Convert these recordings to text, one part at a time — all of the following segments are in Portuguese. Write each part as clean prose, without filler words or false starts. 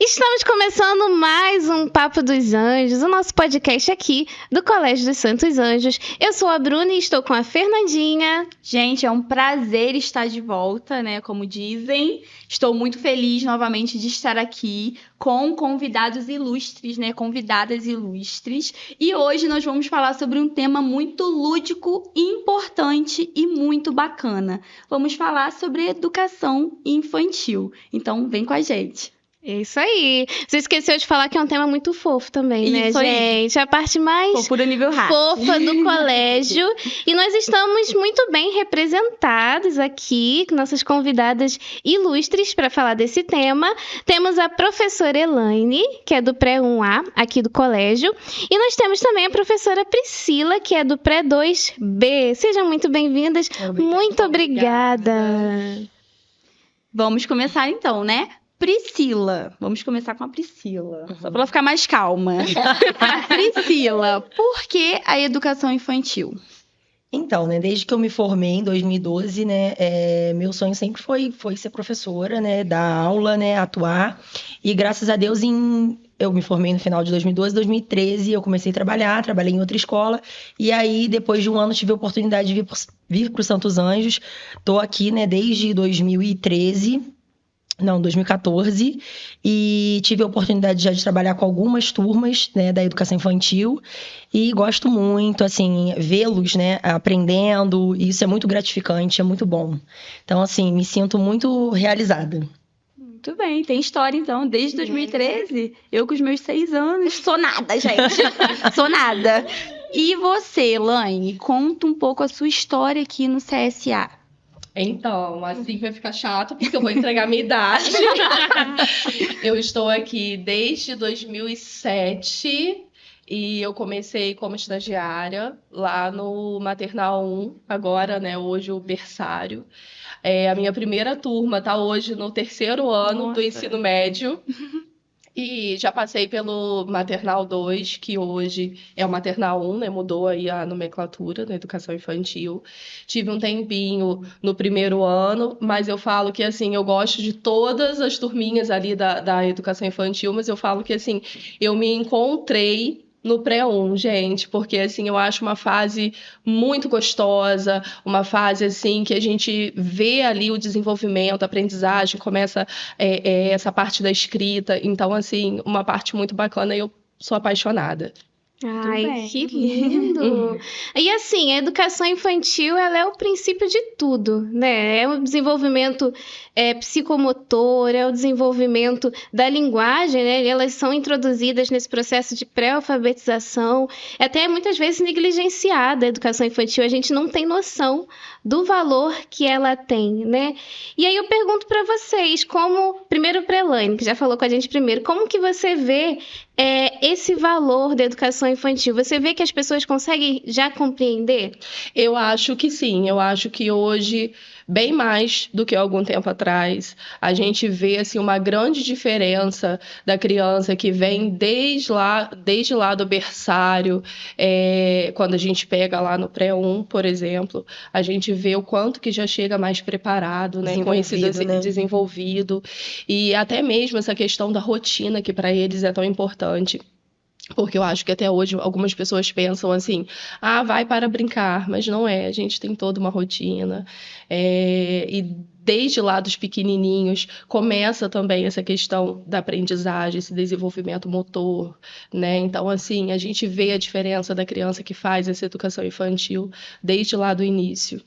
Estamos começando mais um Papo dos Anjos, o nosso podcast aqui do Colégio dos Santos Anjos. Eu sou a Bruna e estou com a Fernandinha. Gente, é um prazer estar de volta, né? Como dizem. Estou muito feliz novamente de estar aqui com convidados ilustres, né? Convidadas ilustres. E hoje nós vamos falar sobre um tema muito lúdico, importante e muito bacana. Vamos falar sobre educação infantil. Então, vem com a gente. É isso aí. Você esqueceu de falar que é um tema muito fofo também, né, Isso aí. gente? A parte mais Fofura nível hard. fofa do colégio. E nós estamos muito bem representados aqui, com nossas convidadas ilustres para falar desse tema. Temos a professora Elaine, que é do Pré-1A, aqui do colégio. E nós temos também a professora Priscila, que é do Pré-2B. Sejam muito bem-vindas. Muito obrigada. Vamos começar então, né? Priscila. Vamos começar com a Priscila. Só para ela ficar mais calma. Priscila, por que a educação infantil? Então, né, desde que eu me formei em 2012, né, meu sonho sempre foi ser professora, né, dar aula, né, atuar. E graças a Deus, eu me formei no final de 2012, 2013, eu comecei a trabalhar, trabalhei em outra escola. E aí, depois de um ano, tive a oportunidade de vir para os Santos Anjos. Estou aqui, né, desde 2014, e tive a oportunidade já de trabalhar com algumas turmas, né, da educação infantil, e gosto muito, assim, vê-los, né, aprendendo, e isso é muito gratificante, é muito bom. Então, assim, me sinto muito realizada. Muito bem, tem história então, desde 2013, eu com os meus 6 anos, sou nada, gente, sou nada. E você, Elaine, conta um pouco a sua história aqui no CSA. Então, assim vai ficar chato, porque eu vou entregar minha idade. Eu estou aqui desde 2007 e eu comecei como estagiária lá no Maternal 1, agora, né, hoje o berçário. A minha primeira turma está hoje no 3º ano do ensino médio. E já passei pelo Maternal 2, que hoje é o Maternal 1, né? Mudou aí a nomenclatura da educação infantil. Tive um tempinho no 1º ano, mas eu falo que, assim, eu gosto de todas as turminhas ali da educação infantil, mas eu falo que, assim, eu me encontrei no Pré-1, gente, porque, assim, eu acho uma fase muito gostosa, uma fase, assim, que a gente vê ali o desenvolvimento, a aprendizagem, começa essa parte da escrita, então, assim, uma parte muito bacana e eu sou apaixonada. Ai, que lindo! E assim, a educação infantil, ela é o princípio de tudo, né? É o desenvolvimento psicomotor, é o desenvolvimento da linguagem, né? Elas são introduzidas nesse processo de pré-alfabetização, até muitas vezes negligenciada a educação infantil, a gente não tem noção do valor que ela tem, né? E aí eu pergunto para vocês, primeiro para a Elaine, que já falou com a gente primeiro, como que você vê esse valor da educação infantil? Você vê que as pessoas conseguem já compreender? Eu acho que sim, eu acho que hoje, bem mais do que algum tempo atrás, a gente vê assim, uma grande diferença da criança que vem desde lá do berçário, quando a gente pega lá no Pré-1, por exemplo, a gente vê o quanto que já chega mais preparado, né, desenvolvido, e até mesmo essa questão da rotina, que para eles é tão importante. Porque eu acho que até hoje algumas pessoas pensam assim, vai para brincar, mas não é, a gente tem toda uma rotina. E desde lá dos pequenininhos começa também essa questão da aprendizagem, esse desenvolvimento motor, né? Então, assim, a gente vê a diferença da criança que faz essa educação infantil desde lá do início.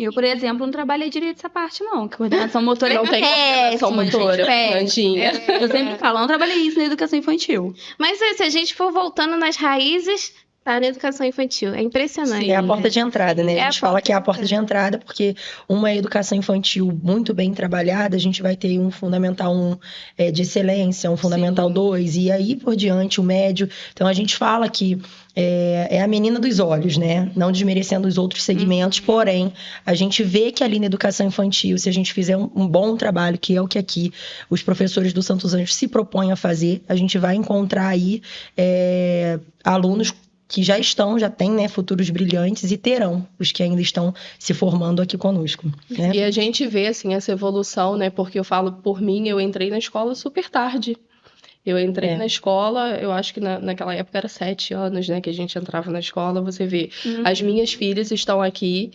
Eu, por exemplo, não trabalhei direito essa parte, não. Que coordenação motora não tem coordenação motora, Fernandinha. Eu sempre falo, não trabalhei isso na educação infantil. Mas se a gente for voltando nas raízes, tá na educação infantil. É impressionante. Sim, é a porta de entrada, né? A gente fala que é a porta de entrada, porque uma educação infantil muito bem trabalhada, a gente vai ter um Fundamental 1 de excelência, um Fundamental 2, e aí por diante, o médio. Então, a gente fala que é a menina dos olhos, né? Não desmerecendo os outros segmentos, porém, a gente vê que ali na educação infantil, se a gente fizer um bom trabalho, que é o que aqui os professores do Santos Anjos se propõem a fazer, a gente vai encontrar aí alunos que já têm, né, futuros brilhantes, e terão os que ainda estão se formando aqui conosco, né? E a gente vê, assim, essa evolução, né? Porque eu falo por mim, eu entrei na escola super tarde. Eu entrei na escola, eu acho que naquela época era 7 anos, né, que a gente entrava na escola. Você vê, as minhas filhas estão aqui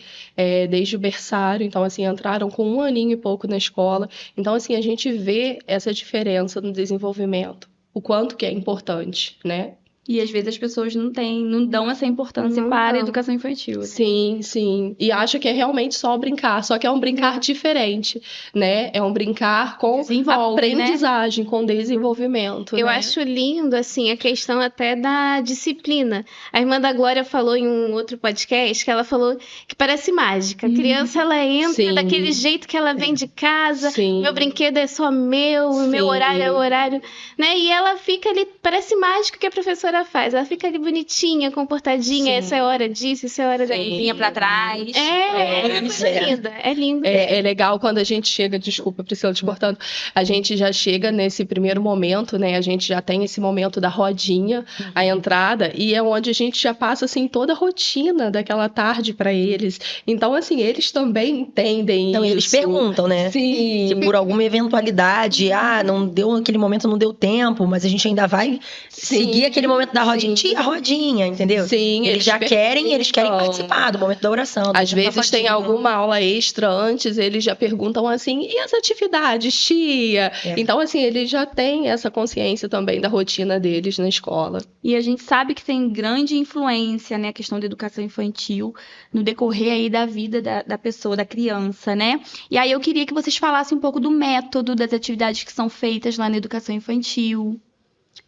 desde o berçário, então, assim, entraram com 1 aninho e pouco na escola. Então, assim, a gente vê essa diferença no desenvolvimento, o quanto que é importante, né? E às vezes as pessoas não dão essa importância para a educação infantil. Né? Sim, sim. E acha que é realmente só brincar, só que é um brincar diferente, né? É um brincar com aprendizagem, né? Com desenvolvimento. Eu né? acho lindo, assim, a questão até da disciplina. A irmã da Glória falou em um outro podcast que ela falou que parece mágica. A criança, ela entra daquele jeito que ela vem de casa, meu brinquedo é só meu, o meu horário é o horário, né? E ela fica ali, parece mágico que a professora faz. Ela fica ali bonitinha, comportadinha. Essa é hora disso, essa é hora daquilo. Vinha pra trás. É lindo. É legal quando a gente chega, desculpa, Priscila, te cortando, a gente já chega nesse primeiro momento, né? A gente já tem esse momento da rodinha, a entrada, e é onde a gente já passa, assim, toda a rotina daquela tarde pra eles. Então, assim, eles também entendem isso. Eles perguntam, né? Sim. Se por alguma eventualidade, não deu, naquele momento não deu tempo, mas a gente ainda vai seguir aquele momento da rodinha, a rodinha, entendeu? Sim, eles querem participar do momento da oração. Às vezes tem alguma aula extra antes, eles já perguntam assim, e as atividades, tia? Então, assim, eles já têm essa consciência também da rotina deles na escola. E a gente sabe que tem grande influência, né, a questão da educação infantil no decorrer aí da vida da pessoa, da criança, né? E aí eu queria que vocês falassem um pouco do método das atividades que são feitas lá na educação infantil.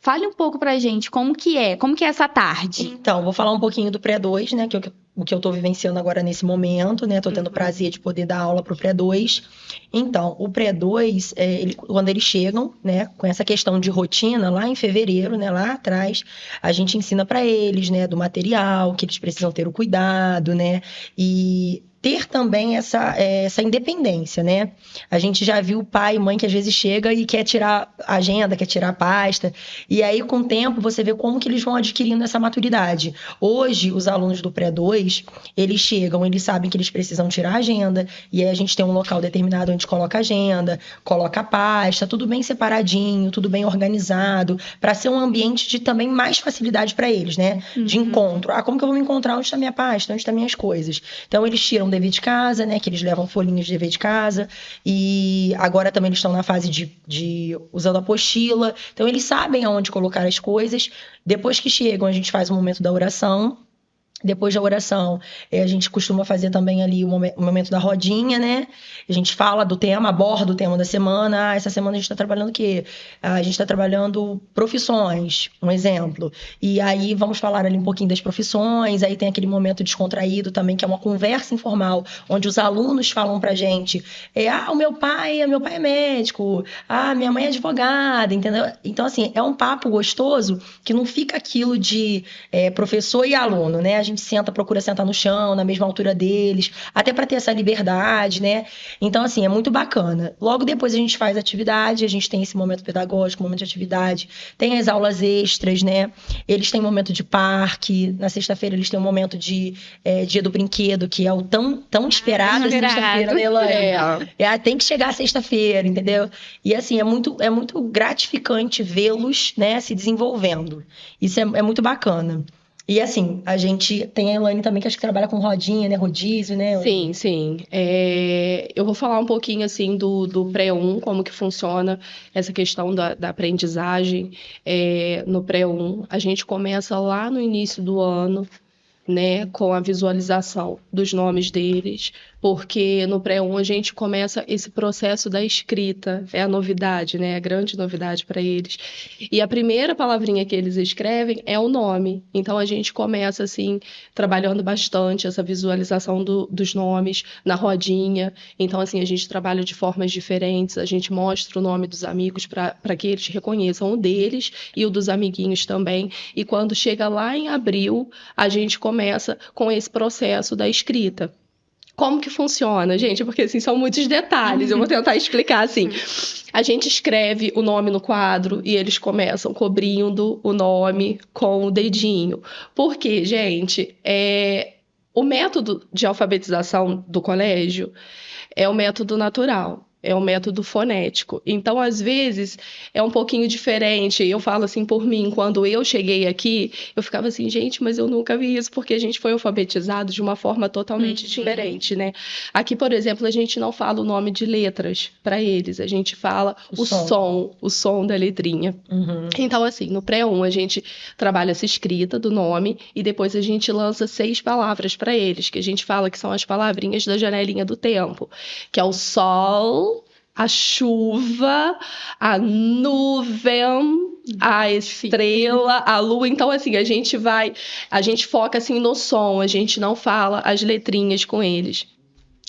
Fale um pouco pra gente como que é essa tarde. Então, vou falar um pouquinho do pré-2, né, que o que eu tô vivenciando agora nesse momento, né, tô tendo prazer de poder dar aula pro pré-2. Então, o pré-2, quando eles chegam, né, com essa questão de rotina, lá em fevereiro, né, lá atrás, a gente ensina pra eles, né, do material, que eles precisam ter o cuidado, né, e ter também essa independência, né? A gente já viu pai e mãe que às vezes chega e quer tirar a agenda, quer tirar a pasta, e aí com o tempo você vê como que eles vão adquirindo essa maturidade. Hoje, os alunos do pré-2, eles chegam, eles sabem que eles precisam tirar a agenda, e aí a gente tem um local determinado onde coloca a agenda, coloca a pasta, tudo bem separadinho, tudo bem organizado, para ser um ambiente de também mais facilidade para eles, né? De encontro. Como que eu vou me encontrar? Onde está minha pasta? Onde estão minhas coisas? Então, eles tiram dever de casa, né, que eles levam folhinhas de dever de casa, e agora também eles estão na fase de usando apostila, então eles sabem aonde colocar as coisas. Depois que chegam, a gente faz o momento da oração. Depois da oração, a gente costuma fazer também ali o momento da rodinha, né? A gente fala do tema, aborda o tema da semana. Essa semana a gente está trabalhando o quê? A gente está trabalhando profissões, um exemplo. E aí vamos falar ali um pouquinho das profissões. Aí tem aquele momento descontraído também, que é uma conversa informal, onde os alunos falam pra gente: o meu pai é médico, minha mãe é advogada, entendeu? Então, assim, é um papo gostoso que não fica aquilo de professor e aluno, né? A gente procura sentar no chão, na mesma altura deles, até para ter essa liberdade, né? Então, assim, é muito bacana. Logo depois a gente faz atividade, a gente tem esse momento pedagógico, momento de atividade, tem as aulas extras, né? Eles têm momento de parque, na sexta-feira eles têm um momento de dia do brinquedo, que é o tão esperado sexta-feira, né, Elaine? Tem que chegar sexta-feira, entendeu? E, assim, é muito gratificante vê-los, né, se desenvolvendo. Isso é muito bacana. E assim, a gente tem a Elaine também, que acho que trabalha com rodinha, né? Rodízio, né? Sim. Eu vou falar um pouquinho, assim, do pré-1, como que funciona essa questão da aprendizagem. No pré-1, a gente começa lá no início do ano, né? Com a visualização dos nomes deles, porque no pré-1 a gente começa esse processo da escrita, é a novidade, né? A grande novidade para eles. E a primeira palavrinha que eles escrevem é o nome. Então a gente começa assim, trabalhando bastante essa visualização dos nomes na rodinha. Então assim, a gente trabalha de formas diferentes, a gente mostra o nome dos amigos para que eles reconheçam o deles e o dos amiguinhos também. E quando chega lá em abril, a gente começa com esse processo da escrita. Como que funciona, gente? Porque, assim, são muitos detalhes. Eu vou tentar explicar, assim. A gente escreve o nome no quadro e eles começam cobrindo o nome com o dedinho. Porque, gente, o método de alfabetização do colégio é o método natural. é um método fonético. Então, às vezes, é um pouquinho diferente. Eu falo assim por mim, quando eu cheguei aqui, eu ficava assim, gente, mas eu nunca vi isso, porque a gente foi alfabetizado de uma forma totalmente diferente, né? Aqui, por exemplo, a gente não fala o nome de letras para eles, a gente fala o som da letrinha. Então, assim, no pré-1 a gente trabalha essa escrita do nome e depois a gente lança 6 palavras para eles, que a gente fala que são as palavrinhas da janelinha do tempo, que é o sol, a chuva, a nuvem, a estrela, a lua. Então, assim, a gente foca assim no som, a gente não fala as letrinhas com eles.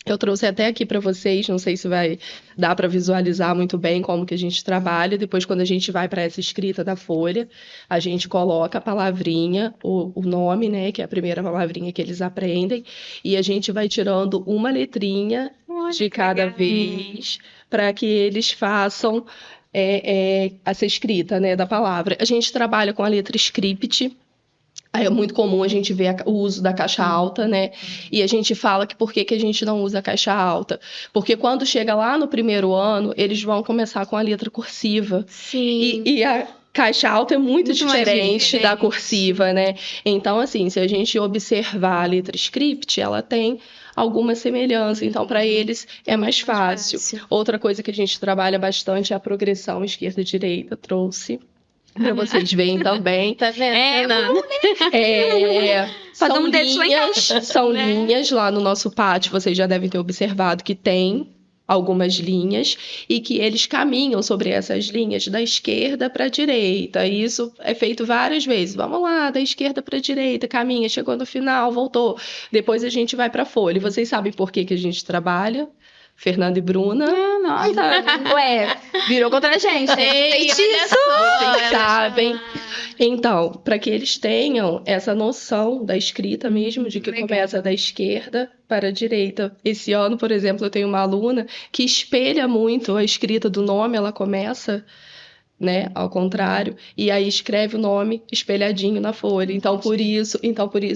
Eu trouxe até aqui para vocês, não sei se vai dar para visualizar muito bem como que a gente trabalha. Depois, quando a gente vai para essa escrita da folha, a gente coloca a palavrinha, o nome, né, que é a primeira palavrinha que eles aprendem, e a gente vai tirando uma letrinha de cada vez para que eles façam essa escrita, né, da palavra. A gente trabalha com a letra script. É muito comum a gente ver o uso da caixa alta, né? E a gente fala que por que a gente não usa a caixa alta? Porque quando chega lá no primeiro ano, eles vão começar com a letra cursiva. Sim. E a caixa alta é muito diferente da cursiva, né? Então, assim, se a gente observar a letra script, ela tem alguma semelhança. Então, para eles é mais fácil. Outra coisa que a gente trabalha bastante é a progressão esquerda-direita. Trouxe para vocês verem também. Tá vendo? São linhas lá no nosso pátio, vocês já devem ter observado que tem algumas linhas e que eles caminham sobre essas linhas da esquerda para a direita. E isso é feito várias vezes. Vamos lá, da esquerda para a direita, caminha, chegou no final, voltou. Depois a gente vai para a folha. E vocês sabem por que a gente trabalha? Fernanda e Bruna. Nossa, ué, virou contra a gente. Vocês sabem. Então, para que eles tenham essa noção da escrita mesmo, de que começa da esquerda para a direita. Esse ano, por exemplo, eu tenho uma aluna que espelha muito a escrita do nome, ela começa, né, ao contrário, e aí escreve o nome espelhadinho na folha. Então por isso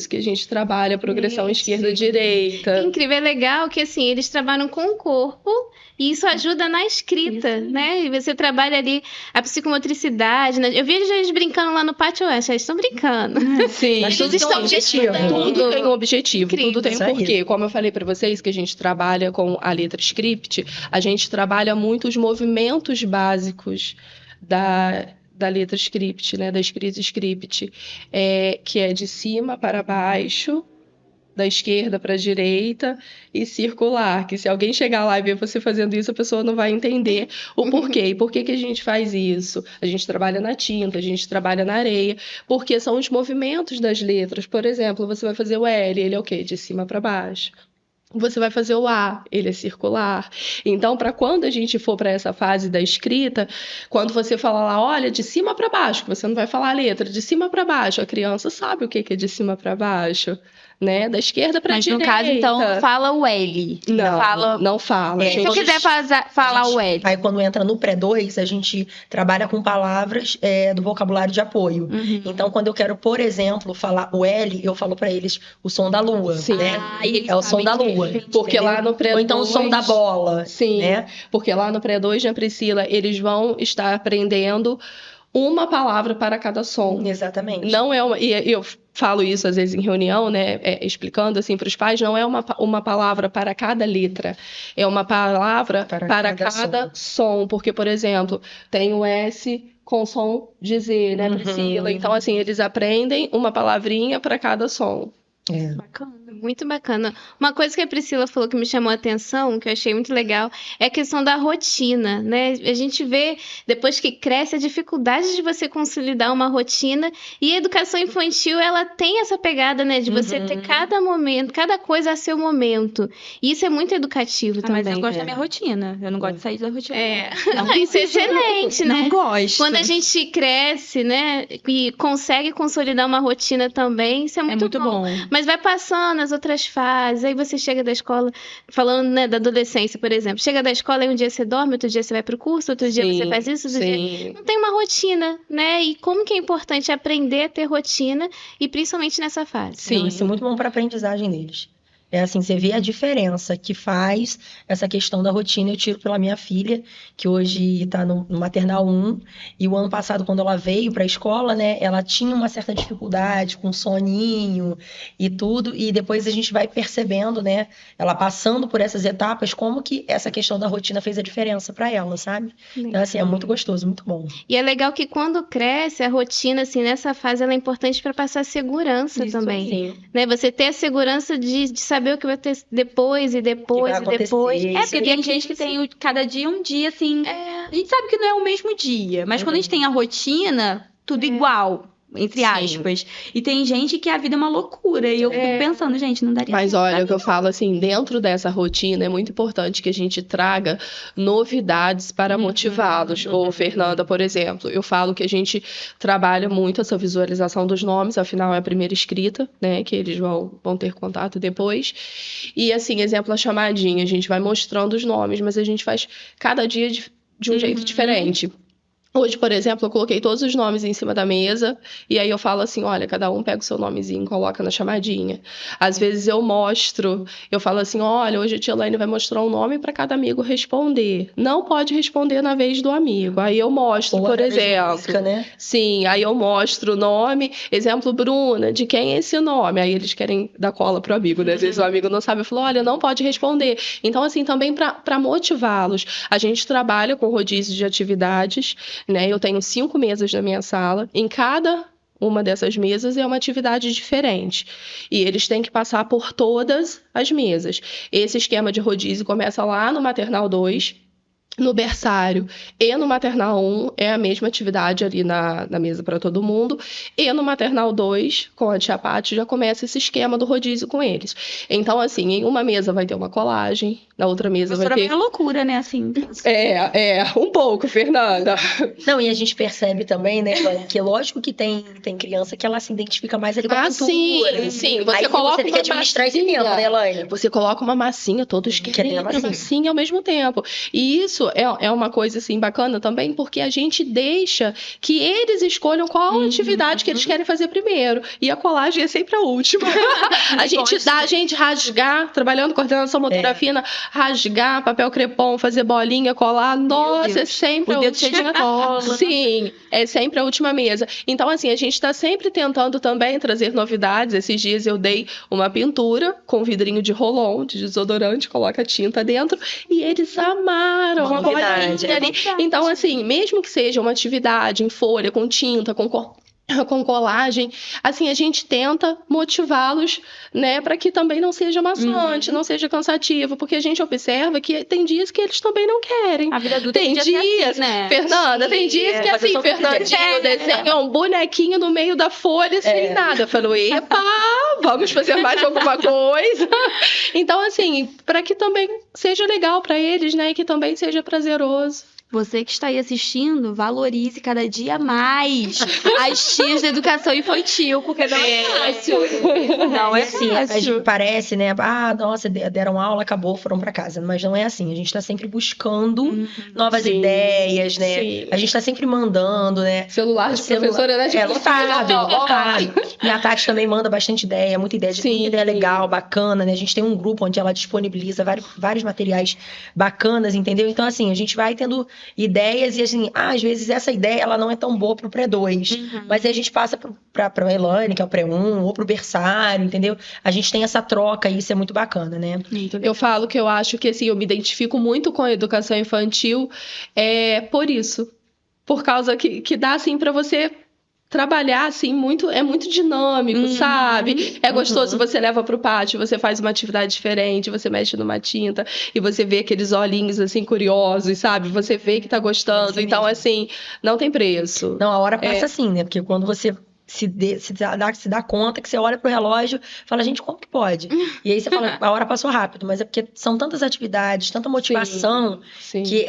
que a gente trabalha a progressão esquerda-direita. Incrível, é legal que assim, eles trabalham com o corpo e isso ajuda na escrita, né? E você trabalha ali a psicomotricidade, né? Eu vejo eles brincando lá no pátio oeste, eles estão brincando. Sim, mas tudo estão objetivo. Tudo tem um objetivo, Incrível. tudo tem um porquê. Como eu falei para vocês que a gente trabalha com a letra script, a gente trabalha muito os movimentos básicos da letra script, né, da escrita script, que é de cima para baixo, da esquerda para a direita e circular, que se alguém chegar lá e ver você fazendo isso, a pessoa não vai entender o porquê. E por que a gente faz isso? A gente trabalha na tinta, a gente trabalha na areia, porque são os movimentos das letras. Por exemplo, você vai fazer o L, ele é o quê? De cima para baixo. Você vai fazer o A, ele é circular. Então, para quando a gente for para essa fase da escrita, quando você falar lá, olha, de cima para baixo, que você não vai falar a letra, de cima para baixo, a criança sabe o que é de cima para baixo, né? Da esquerda para a direita. Mas no caso, então, fala o L. Não fala. Se eu quiser falar o L. Aí, quando entra no pré-2, a gente trabalha com palavras do vocabulário de apoio. Então, quando eu quero, por exemplo, falar o L, eu falo para eles o som da lua. Sim. Né? É o som da lua. Porque lá no pré-2... Ou então o som da bola. Sim, né? Porque lá no pré-2, Ana Priscila, eles vão estar aprendendo uma palavra para cada som. Exatamente. Não é uma... E eu falo isso às vezes em reunião, né? Explicando assim para os pais, não é uma palavra para cada letra. É uma palavra para cada som. Porque, por exemplo, tem o S com som de Z, né, Priscila? Então, assim, eles aprendem uma palavrinha para cada som. Bacana, muito bacana. Uma coisa que a Priscila falou que me chamou a atenção, que eu achei muito legal, é a questão da rotina, né? A gente vê, depois que cresce, a dificuldade de você consolidar uma rotina, e a educação infantil, ela tem essa pegada, né? De você ter cada momento, cada coisa a seu momento. E isso é muito educativo também. Mas eu gosto da minha rotina. Eu não gosto de sair da rotina. Isso é excelente, né? Não gosto. Quando a gente cresce, né? E consegue consolidar uma rotina também, isso é muito bom. Mas vai passando as outras fases, aí você chega da escola, falando, né, da adolescência, por exemplo. Chega da escola e um dia você dorme, outro dia você vai pro curso, outro dia você faz isso, outro dia... Não tem uma rotina, né? E como que é importante aprender a ter rotina, e principalmente nessa fase. Sim, isso é muito bom para a aprendizagem deles. É assim, você vê a diferença que faz essa questão da rotina. Eu tiro pela minha filha, que hoje está no maternal 1, e o ano passado, quando ela veio para a escola, né, ela tinha uma certa dificuldade com soninho e tudo, e depois a gente vai percebendo, né, ela passando por essas etapas, como que essa questão da rotina fez a diferença para ela, sabe? Então, assim, é muito gostoso, muito bom. E é legal que quando cresce, a rotina, assim, nessa fase, ela é importante para passar segurança também. Sim. Né? Você ter a segurança de saber o que vai ter depois e depois Que vai e depois. acontecer. Porque tem gente que tem cada dia um dia, assim. A gente sabe que não é o mesmo dia, mas quando a gente tem a rotina, tudo igual, entre aspas. E tem gente que a vida é uma loucura. E eu fico pensando, gente, não daria Mas certo olha, pra o que eu mim. falo assim, dentro dessa rotina é muito importante que a gente traga novidades para motivá-los. Ou Fernanda, por exemplo, eu falo que a gente trabalha muito essa visualização dos nomes, afinal é a primeira escrita, né, que eles vão ter contato depois. E assim, exemplo, a chamadinha, a gente vai mostrando os nomes, mas a gente faz cada dia de um jeito diferente. Hoje, por exemplo, eu coloquei todos os nomes em cima da mesa e aí eu falo assim, olha, cada um pega o seu nomezinho e coloca na chamadinha. Às vezes eu mostro, eu falo assim, olha, hoje a tia Elaine vai mostrar um nome para cada amigo responder. Não pode responder na vez do amigo. Aí eu mostro, por exemplo. Música, né? Sim, aí eu mostro o nome, exemplo, Bruna, de quem é esse nome? Aí eles querem dar cola pro amigo, né? Às vezes o amigo não sabe, eu falo, olha, não pode responder. Então, assim, também para motivá-los, a gente trabalha com rodízio de atividades, né? Eu tenho 5 mesas na minha sala, em cada uma dessas mesas é uma atividade diferente. E eles têm que passar por todas as mesas. Esse esquema de rodízio começa lá no maternal 2, no berçário e no maternal 1 é a mesma atividade ali na mesa para todo mundo. E no maternal 2, com a tia Paty, já começa esse esquema do rodízio com eles. Então, assim, em uma mesa vai ter uma colagem, na outra mesa vai ter... É loucura, né, assim. Um pouco, Fernanda. Não, e a gente percebe também, né, que lógico que tem criança que ela se identifica mais ali com a pintura. Sim. Aí você tem que administrar esse tempo, né, Elaine? Você coloca uma massinha, todos querem a massinha ao mesmo tempo. E isso é uma coisa, assim, bacana também, porque a gente deixa que eles escolham qual atividade que eles querem fazer primeiro. E a colagem é sempre a última. A gente rasgar, trabalhando coordenação motora fina, rasgar papel crepom, fazer bolinha, colar. Nossa, é sempre a última. Sim, é sempre a última mesa. Então, assim, a gente está sempre tentando também trazer novidades. Esses dias eu dei uma pintura com vidrinho de rolon, de desodorante, coloca tinta dentro, e eles amaram. Então, assim, mesmo que seja uma atividade em folha, com tinta, com colagem, assim, a gente tenta motivá-los, né, para que também não seja maçante, não seja cansativo, porque a gente observa que tem dias que eles também não querem. A vida adulta tem dias, assim, né? Fernanda, tem dias que assim, Fernandinho desenha um bonequinho no meio da folha sem nada. Eu falo, epa, vamos fazer mais alguma coisa. Então, assim, para que também seja legal para eles, né, e que também seja prazeroso. Você que está aí assistindo, valorize cada dia mais as tias da educação infantil, porque não é fácil. Não é assim, a gente parece, né? Ah, nossa, deram aula, acabou, foram para casa. Mas não é assim. A gente está sempre buscando novas ideias, né? Sim. A gente está sempre mandando, né? Celular de professora, né? Lotado. E a Tati também manda bastante ideia, muita ideia legal, bacana, né? A gente tem um grupo onde ela disponibiliza vários materiais bacanas, entendeu? Então, assim, a gente vai tendo ideias e, assim, às vezes essa ideia ela não é tão boa pro pré-2, mas aí a gente passa pra Elaine, que é o pré-1, ou pro berçário, entendeu? A gente tem essa troca e isso é muito bacana, né? Eu falo que eu acho que, assim, eu me identifico muito com a educação infantil por isso. Por causa que dá, assim, pra você trabalhar, assim, é muito dinâmico, sabe? É gostoso, você leva pro pátio, você faz uma atividade diferente, você mexe numa tinta e você vê aqueles olhinhos, assim, curiosos, sabe? Você vê que tá gostando. Então, assim, não tem preço. Não, a hora passa assim, né? Porque quando você se dá conta que você olha pro relógio e fala, gente, como que pode? E aí você fala, a hora passou rápido, mas é porque são tantas atividades, tanta motivação, que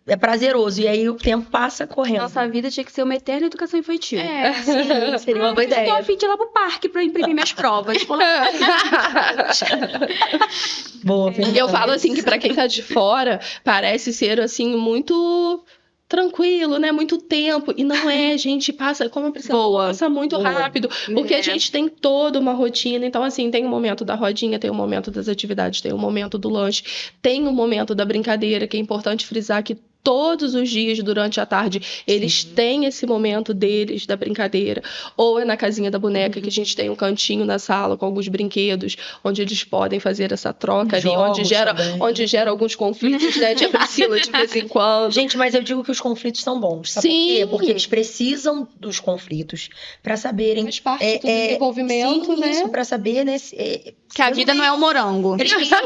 é prazeroso. E aí o tempo passa correndo. Nossa vida tinha que ser uma eterna educação infantil. Sim, seria uma boa ideia. Eu tô a fim de ir lá pro parque pra imprimir minhas provas. Boa, eu falo assim que pra quem tá de fora, parece ser assim muito tranquilo, né? Muito tempo. E não é, gente, passa, como a Priscila, passa muito rápido. Porque a gente tem toda uma rotina. Então, assim, tem o momento da rodinha, tem o momento das atividades, tem o momento do lanche, tem o momento da brincadeira, que é importante frisar que todos os dias, durante a tarde, eles têm esse momento deles, da brincadeira. Ou é na casinha da boneca, que a gente tem um cantinho na sala com alguns brinquedos, onde eles podem fazer essa troca ali, onde gera alguns conflitos, né? De Priscila de vez em quando. Gente, mas eu digo que os conflitos são bons. Sabe por quê? Porque eles precisam dos conflitos para saberem. Faz parte do desenvolvimento, né? Isso, para saber, né? Que a vida não é um morango. Eles precisam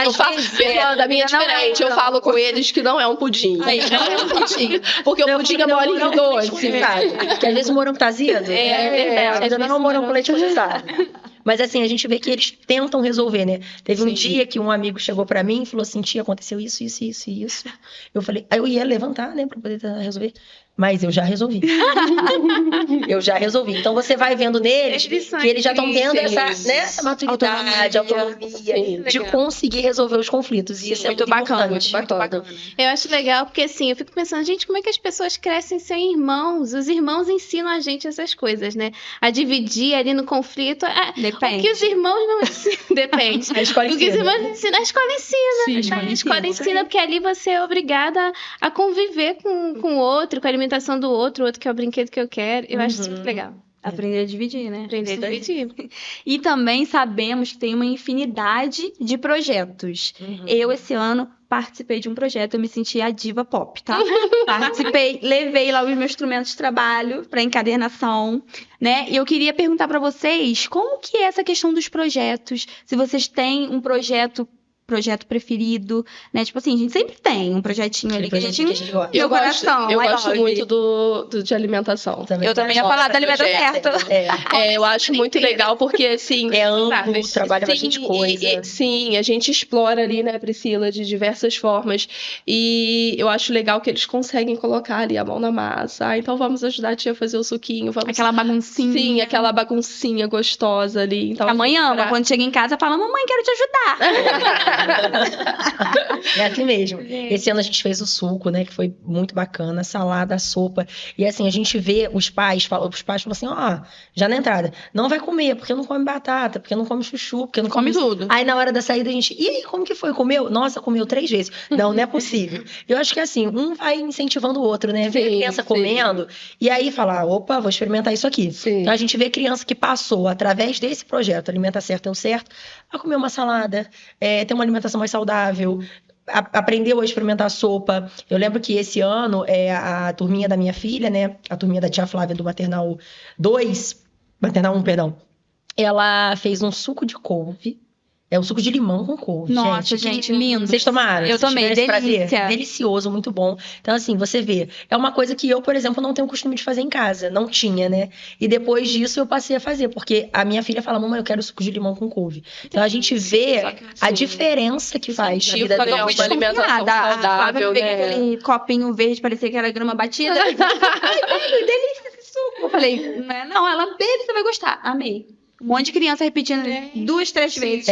Eu falo da minha diferente. Eu falo com eles que não é um pudim. Não é um pudim. Porque o pudim é molinho doce, sabe? Porque às vezes o morango tá azedo. Ainda não é um morango com leite condensado. Mas assim, a gente vê que eles tentam resolver, né? Teve um dia que um amigo chegou pra mim e falou assim, tia, aconteceu isso. Eu falei, aí eu ia levantar, né, pra poder resolver. Mas eu já resolvi. Então você vai vendo neles que eles já estão tendo essa maturidade, autonomia de conseguir resolver os conflitos. E isso é muito bacana, muito bacana. Eu acho legal porque assim, eu fico pensando, gente, como é que as pessoas crescem sem irmãos? Os irmãos ensinam a gente essas coisas, né? A dividir ali no conflito. Depende. O que os irmãos não ensinam. Depende. A escola O que os irmãos ensinam, a escola ensina. Sim, A escola ensina porque ali você é obrigada a conviver com o outro, com a alimentação do outro, o outro quer o brinquedo que eu quero. Eu acho isso muito legal. Aprender a dividir, né? Aprender a dividir. E também sabemos que tem uma infinidade de projetos. Eu, esse ano, participei de um projeto, eu me senti a diva pop, tá? Participei, levei lá os meus instrumentos de trabalho para encadernação, né? E eu queria perguntar para vocês, como que é essa questão dos projetos? Se vocês têm um projeto preferido, né? Tipo assim, a gente sempre tem um projetinho ali que a gente gosta. Eu gosto muito de alimentação. Eu também ia falar da alimentação certa. Eu acho muito legal porque, assim... É amplo, trabalha bastante coisa. Sim, a gente explora ali, né, Priscila, de diversas formas. E eu acho legal que eles conseguem colocar ali a mão na massa. Então vamos ajudar a tia a fazer o suquinho. Aquela baguncinha. Sim, aquela baguncinha gostosa ali. Então, a mãe ama. Quando chega em casa, fala, mamãe, quero te ajudar. É assim mesmo. Esse ano a gente fez o suco, né? Que foi muito bacana, salada, sopa. E assim, a gente vê os pais falam assim, já na entrada, não vai comer, porque não come batata, porque não come chuchu, porque não come tudo. Aí na hora da saída a gente, e aí, como que foi? Comeu? Nossa, comeu 3 vezes. Não é possível. Eu acho que assim, um vai incentivando o outro, né? Vê a criança comendo, e aí fala, opa, vou experimentar isso aqui. Então a gente vê criança que passou, através desse projeto, Alimenta Certo é o Certo, a comer uma salada, ter uma alimentação mais saudável, aprendeu a experimentar sopa. Eu lembro que esse ano, a turminha da minha filha, né, a turminha da tia Flávia do Maternal 1, perdão, ela fez um suco de couve. É um suco de limão com couve. Nossa, gente, lindo. Vocês tomaram? Eu tomei, delícia. Delicioso, muito bom. Então, assim, você vê. É uma coisa que eu, por exemplo, não tenho o costume de fazer em casa. Não tinha, né? E depois disso eu passei a fazer, porque a minha filha fala, mamãe, eu quero suco de limão com couve. Então, a gente vê a diferença que faz na vida dela. Uma alimentação saudável, né? Aquele copinho verde, parecia que era grama batida. Ai, delícia esse suco. Eu falei, não, ela bebe, você vai gostar. Amei. Um monte de criança repetindo 2, 3 vezes.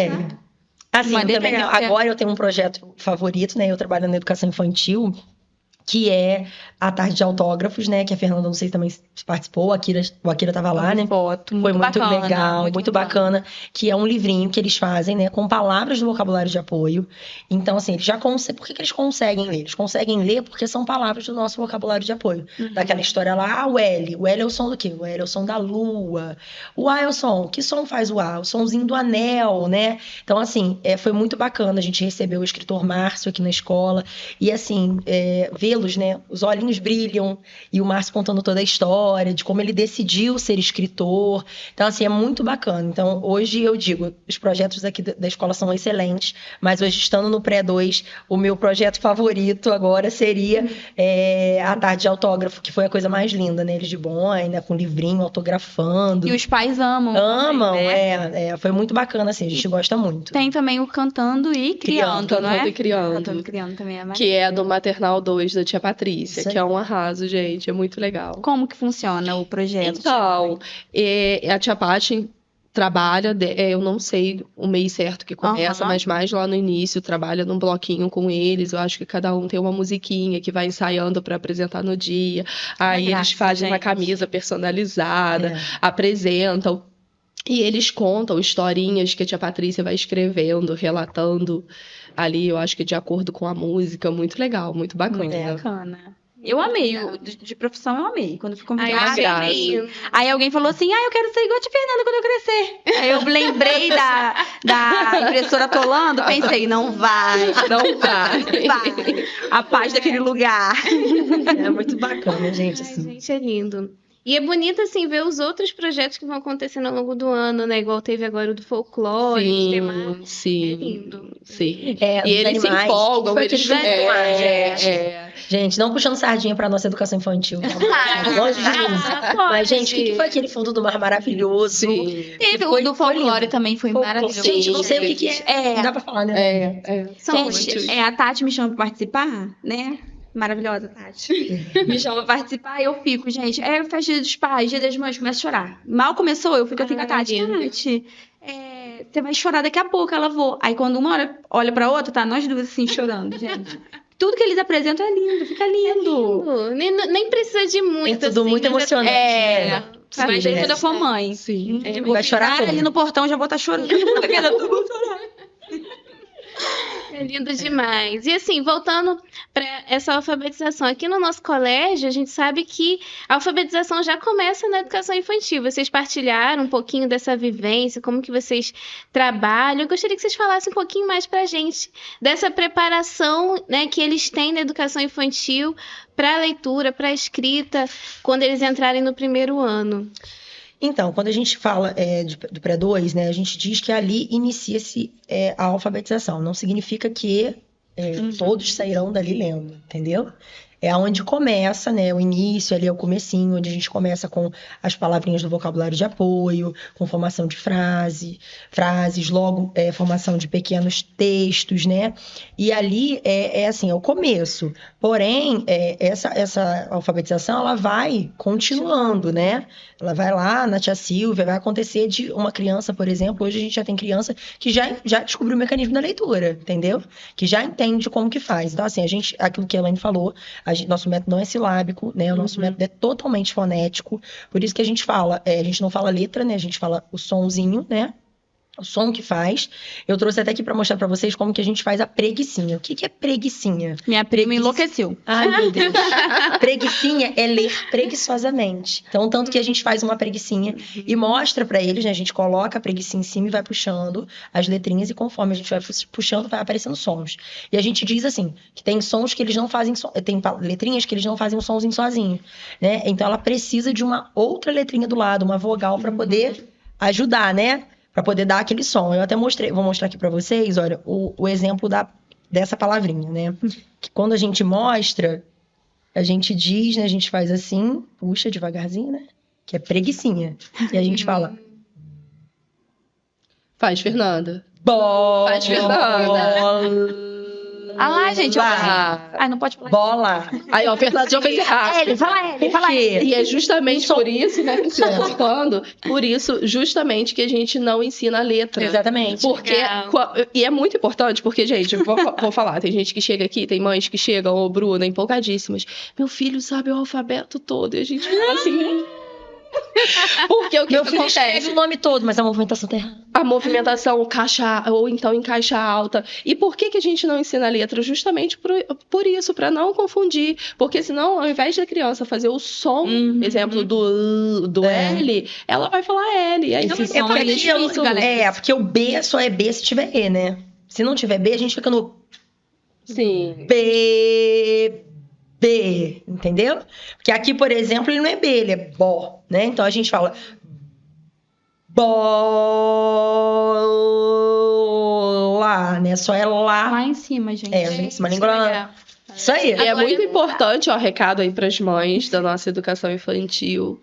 Assim, também, agora eu tenho um projeto favorito, né? Eu trabalho na educação infantil, que é a tarde de autógrafos, né? Que a Fernanda, não sei, também participou, o Akira tava lá, né? Foi muito legal, muito bacana. Que é um livrinho que eles fazem, né? Com palavras do vocabulário de apoio. Então, assim, eles já conseguem... Por que eles conseguem ler? Eles conseguem ler porque são palavras do nosso vocabulário de apoio. Daquela história lá, o L. O L é o som do quê? O L é o som da lua. O A é o som. Que som faz o A? O somzinho do anel, né? Então, assim, foi muito bacana. A gente recebeu o escritor Márcio aqui na escola. E, assim, vê-los, né? Os olhinhos brilham, e o Márcio contando toda a história, de como ele decidiu ser escritor. Então, assim, é muito bacana. Então, hoje eu digo, os projetos aqui da escola são excelentes, mas hoje, estando no pré-2, o meu projeto favorito agora seria a tarde de autógrafo, que foi a coisa mais linda, né? Eles de boina, com livrinho, autografando. E os pais amam. Amam, né? Foi muito bacana, assim, a gente gosta muito. Tem também o Cantando e Criando, não é? Cantando e Criando. Cantando e Criando também é mais. Que é do Maternal 2 da tia Patrícia, que é um arraso, gente, é muito legal. Como que funciona o projeto? Então, a tia Paty trabalha, eu não sei o mês certo que começa, mas mais lá no início, trabalha num bloquinho com eles. Eu acho que cada um tem uma musiquinha que vai ensaiando para apresentar no dia. Aí eles fazem uma camisa personalizada, apresentam. E eles contam historinhas que a tia Patrícia vai escrevendo, relatando ali, eu acho que de acordo com a música. Muito legal, muito bacana. Muito bacana. Eu amei, de profissão eu amei. Quando fui convidada, amei. Aí alguém falou assim, eu quero ser igual a tia Fernanda quando eu crescer. Aí eu lembrei da impressora atolando, pensei, não vai. A paz daquele lugar. É muito bacana, gente. Assim. Gente, é lindo. E é bonito, assim, ver os outros projetos que vão acontecendo ao longo do ano, né? Igual teve agora o do folclore. Sim. É lindo. Sim. E eles animais, se empolgam. Gente. Gente, não puxando sardinha pra nossa educação infantil. Longe de mim. Mas, gente, o que foi aquele fundo do mar maravilhoso? Sim. Teve o do folclore também, foi maravilhoso. Gente, não sei o que é. Não dá pra falar, né? Gente, a Tati me chama pra participar, né? Maravilhosa, Tati. Me chama pra participar e eu fico, gente. É festa dos pais, dia das mães, começo a chorar. Mal começou, eu fico assim com a Tati. Tati, você vai chorar daqui a pouco, ela vou. Aí quando uma hora olha pra outra, tá nós duas assim chorando, gente. Tudo que eles apresentam é lindo, fica lindo. Nem precisa de muito. É tudo muito emocionante. Mas aí quando eu for mãe. Sim. Vai chorar ali no portão, já vou estar chorando. É lindo demais. E assim, voltando para essa alfabetização, aqui no nosso colégio, a gente sabe que a alfabetização já começa na educação infantil. Vocês partilharam um pouquinho dessa vivência, como que vocês trabalham. Eu gostaria que vocês falassem um pouquinho mais para a gente dessa preparação, né, que eles têm na educação infantil para a leitura, para a escrita, quando eles entrarem no primeiro ano. Então, quando a gente fala do pré-2, né, a gente diz que ali inicia-se a alfabetização. Não significa que todos sairão dali lendo, entendeu? É onde começa, né, o início, ali é o comecinho, onde a gente começa com as palavrinhas do vocabulário de apoio, com formação de frases, logo formação de pequenos textos, né? E ali assim, é o começo. Porém, essa alfabetização, ela vai continuando, né? Ela vai lá na tia Silvia, vai acontecer de uma criança, por exemplo, hoje a gente já tem criança que já descobriu o mecanismo da leitura, entendeu? Que já entende como que faz. Então, assim, aquilo que a Elaine falou, nosso método não é silábico, né? O nosso método é totalmente fonético. Por isso que a gente fala, a gente não fala letra, né? A gente fala o sonzinho, né? O som que faz. Eu trouxe até aqui para mostrar para vocês como que a gente faz a preguicinha. O que é preguicinha? Minha prima enlouqueceu. Ai, meu Deus. Preguicinha é ler preguiçosamente. Então, tanto que a gente faz uma preguicinha e mostra para eles, né? A gente coloca a preguicinha em cima e vai puxando as letrinhas e conforme a gente vai puxando, vai aparecendo sons. E a gente diz assim, que tem sons que eles não fazem, tem letrinhas que eles não fazem um sonzinho sozinho, né? Então, ela precisa de uma outra letrinha do lado, uma vogal para poder ajudar, né? Para poder dar aquele som. Eu até vou mostrar aqui para vocês, olha, o exemplo dessa palavrinha, né? Que quando a gente mostra, a gente diz, né? A gente faz assim, puxa devagarzinho, né? Que é preguicinha. E a gente fala... Faz, Fernanda. Bola. Faz, Fernanda. Ah lá, gente. Ai, não pode falar. Bola. Aí, ó, a Fernanda já fez errado. Fala ele. E é justamente por isso, né, que você tá falando, por isso, justamente, que a gente não ensina a letra. Exatamente. Porque, e é muito importante, porque, gente, vou falar, tem gente que chega aqui, tem mães que chegam, ô Bruna, empolgadíssimas. Meu filho sabe o alfabeto todo. E a gente fala assim... Porque o que acontece? Escreve o nome todo, mas a movimentação tá errada. A movimentação, ou então em caixa alta. E por que a gente não ensina a letra? Justamente por isso, para não confundir. Porque senão, ao invés da criança fazer o som, exemplo do L, ela vai falar L. Aí porque o B só é B se tiver E, né? Se não tiver B, a gente fica no... Sim. B, entendeu? Porque aqui, por exemplo, ele não é B, ele é bó, né? Então a gente fala bola, né? Só é lá. Lá em cima, gente. Em cima, língua. Isso aí. E é muito importante, ó, recado aí para as mães da nossa educação infantil,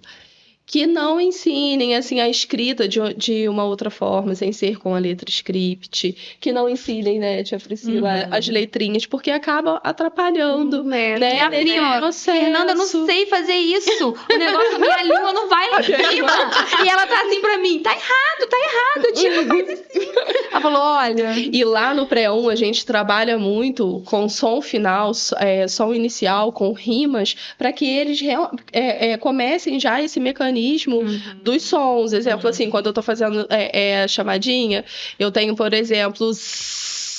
que não ensinem assim a escrita de uma outra forma, sem ser com a letra script, que não ensinem, né, tia Priscila, as letrinhas, porque acaba atrapalhando, né? Minha prima, Fernanda, eu não sei fazer isso. O negócio da minha língua não vai lá em cima. E ela tá assim pra mim, tá errado, tia, não faz assim. Ela falou, olha... E lá no pré-1 a gente trabalha muito com som final, som inicial, com rimas, para que eles comecem já esse mecanismo dos sons. Exemplo, assim, quando eu tô fazendo chamadinha, eu tenho, por exemplo,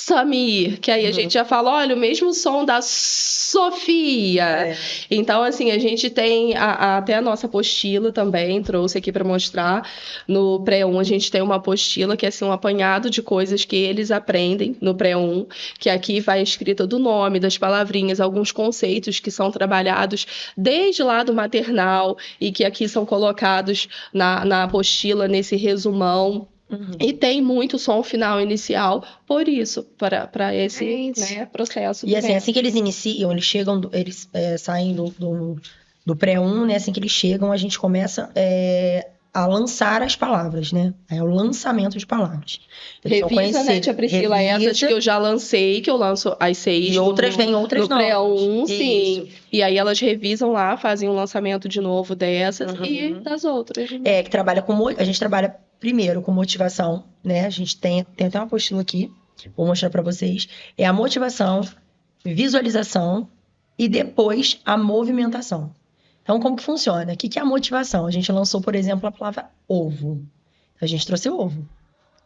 Samir, que aí a gente já fala, olha, o mesmo som da Sofia. Então, assim, a gente tem até a nossa apostila também, trouxe aqui para mostrar. No pré-1 a gente tem uma apostila que é assim, um apanhado de coisas que eles aprendem no pré-1, que aqui vai escrita do nome, das palavrinhas, alguns conceitos que são trabalhados desde lá do maternal e que aqui são colocados na apostila, nesse resumão. E tem muito som final inicial, por isso, para esse processo. E assim que eles iniciam, eles chegam, eles saem do pré-1, né? Assim que eles chegam, a gente começa a lançar as palavras, né? É o lançamento de palavras. Revisa, né, tia Priscila? Essas que eu já lancei, que eu lanço às 6. E outras vêm, outras no pré-1, sim. E aí elas revisam lá, fazem um lançamento de novo dessas e das outras. Que trabalha a gente trabalha primeiro com motivação, né? A gente tem até uma apostila aqui, vou mostrar para vocês. É a motivação, visualização e depois a movimentação. Então, como que funciona? O que é a motivação? A gente lançou, por exemplo, a palavra ovo. A gente trouxe ovo.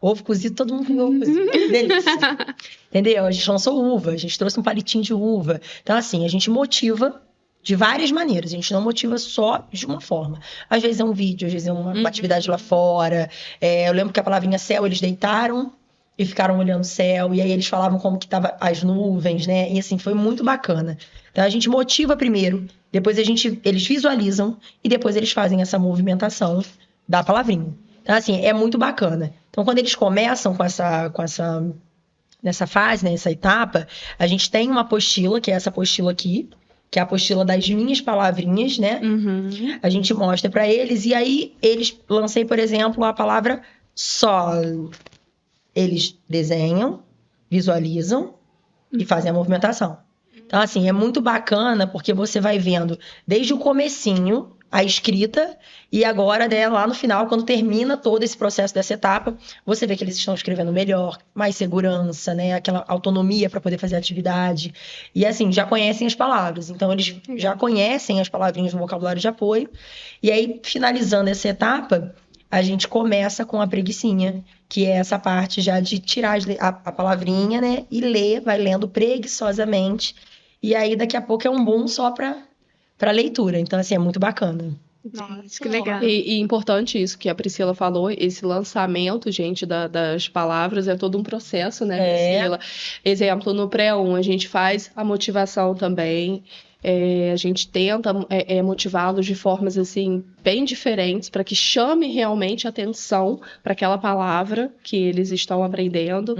Ovo cozido, todo mundo comeu ovo cozido. Delícia. Entendeu? A gente lançou uva, a gente trouxe um palitinho de uva. Então, assim, a gente motiva de várias maneiras. A gente não motiva só de uma forma. Às vezes é um vídeo, às vezes é uma atividade lá fora. Eu lembro que a palavrinha céu, eles deitaram e ficaram olhando o céu. E aí eles falavam como que estavam as nuvens, né? E assim, foi muito bacana. Então, a gente motiva primeiro, depois eles visualizam e depois eles fazem essa movimentação da palavrinha. Então, assim, é muito bacana. Então, quando eles começam nessa fase, nessa etapa, a gente tem uma apostila, que é essa apostila aqui, que é a apostila das minhas palavrinhas, né? A gente mostra para eles, e aí lancei, por exemplo, a palavra sol. Eles desenham, visualizam e fazem a movimentação. Então, assim, é muito bacana, porque você vai vendo desde o comecinho a escrita, e agora, né, lá no final, quando termina todo esse processo dessa etapa, você vê que eles estão escrevendo melhor, mais segurança, né, aquela autonomia para poder fazer a atividade. E assim, já conhecem as palavras, então eles já conhecem as palavrinhas no vocabulário de apoio. E aí, finalizando essa etapa, a gente começa com a preguicinha, que é essa parte já de tirar a palavrinha, né, e ler, vai lendo preguiçosamente. E aí, daqui a pouco, é um boom só para leitura. Então, assim, é muito bacana. Nossa, que legal. E importante isso que a Priscila falou, esse lançamento, gente, das palavras, é todo um processo, né, Priscila? Exemplo, no pré-1, a gente faz a motivação também. A gente tenta motivá-los de formas, assim, bem diferentes, para que chame realmente atenção para aquela palavra que eles estão aprendendo,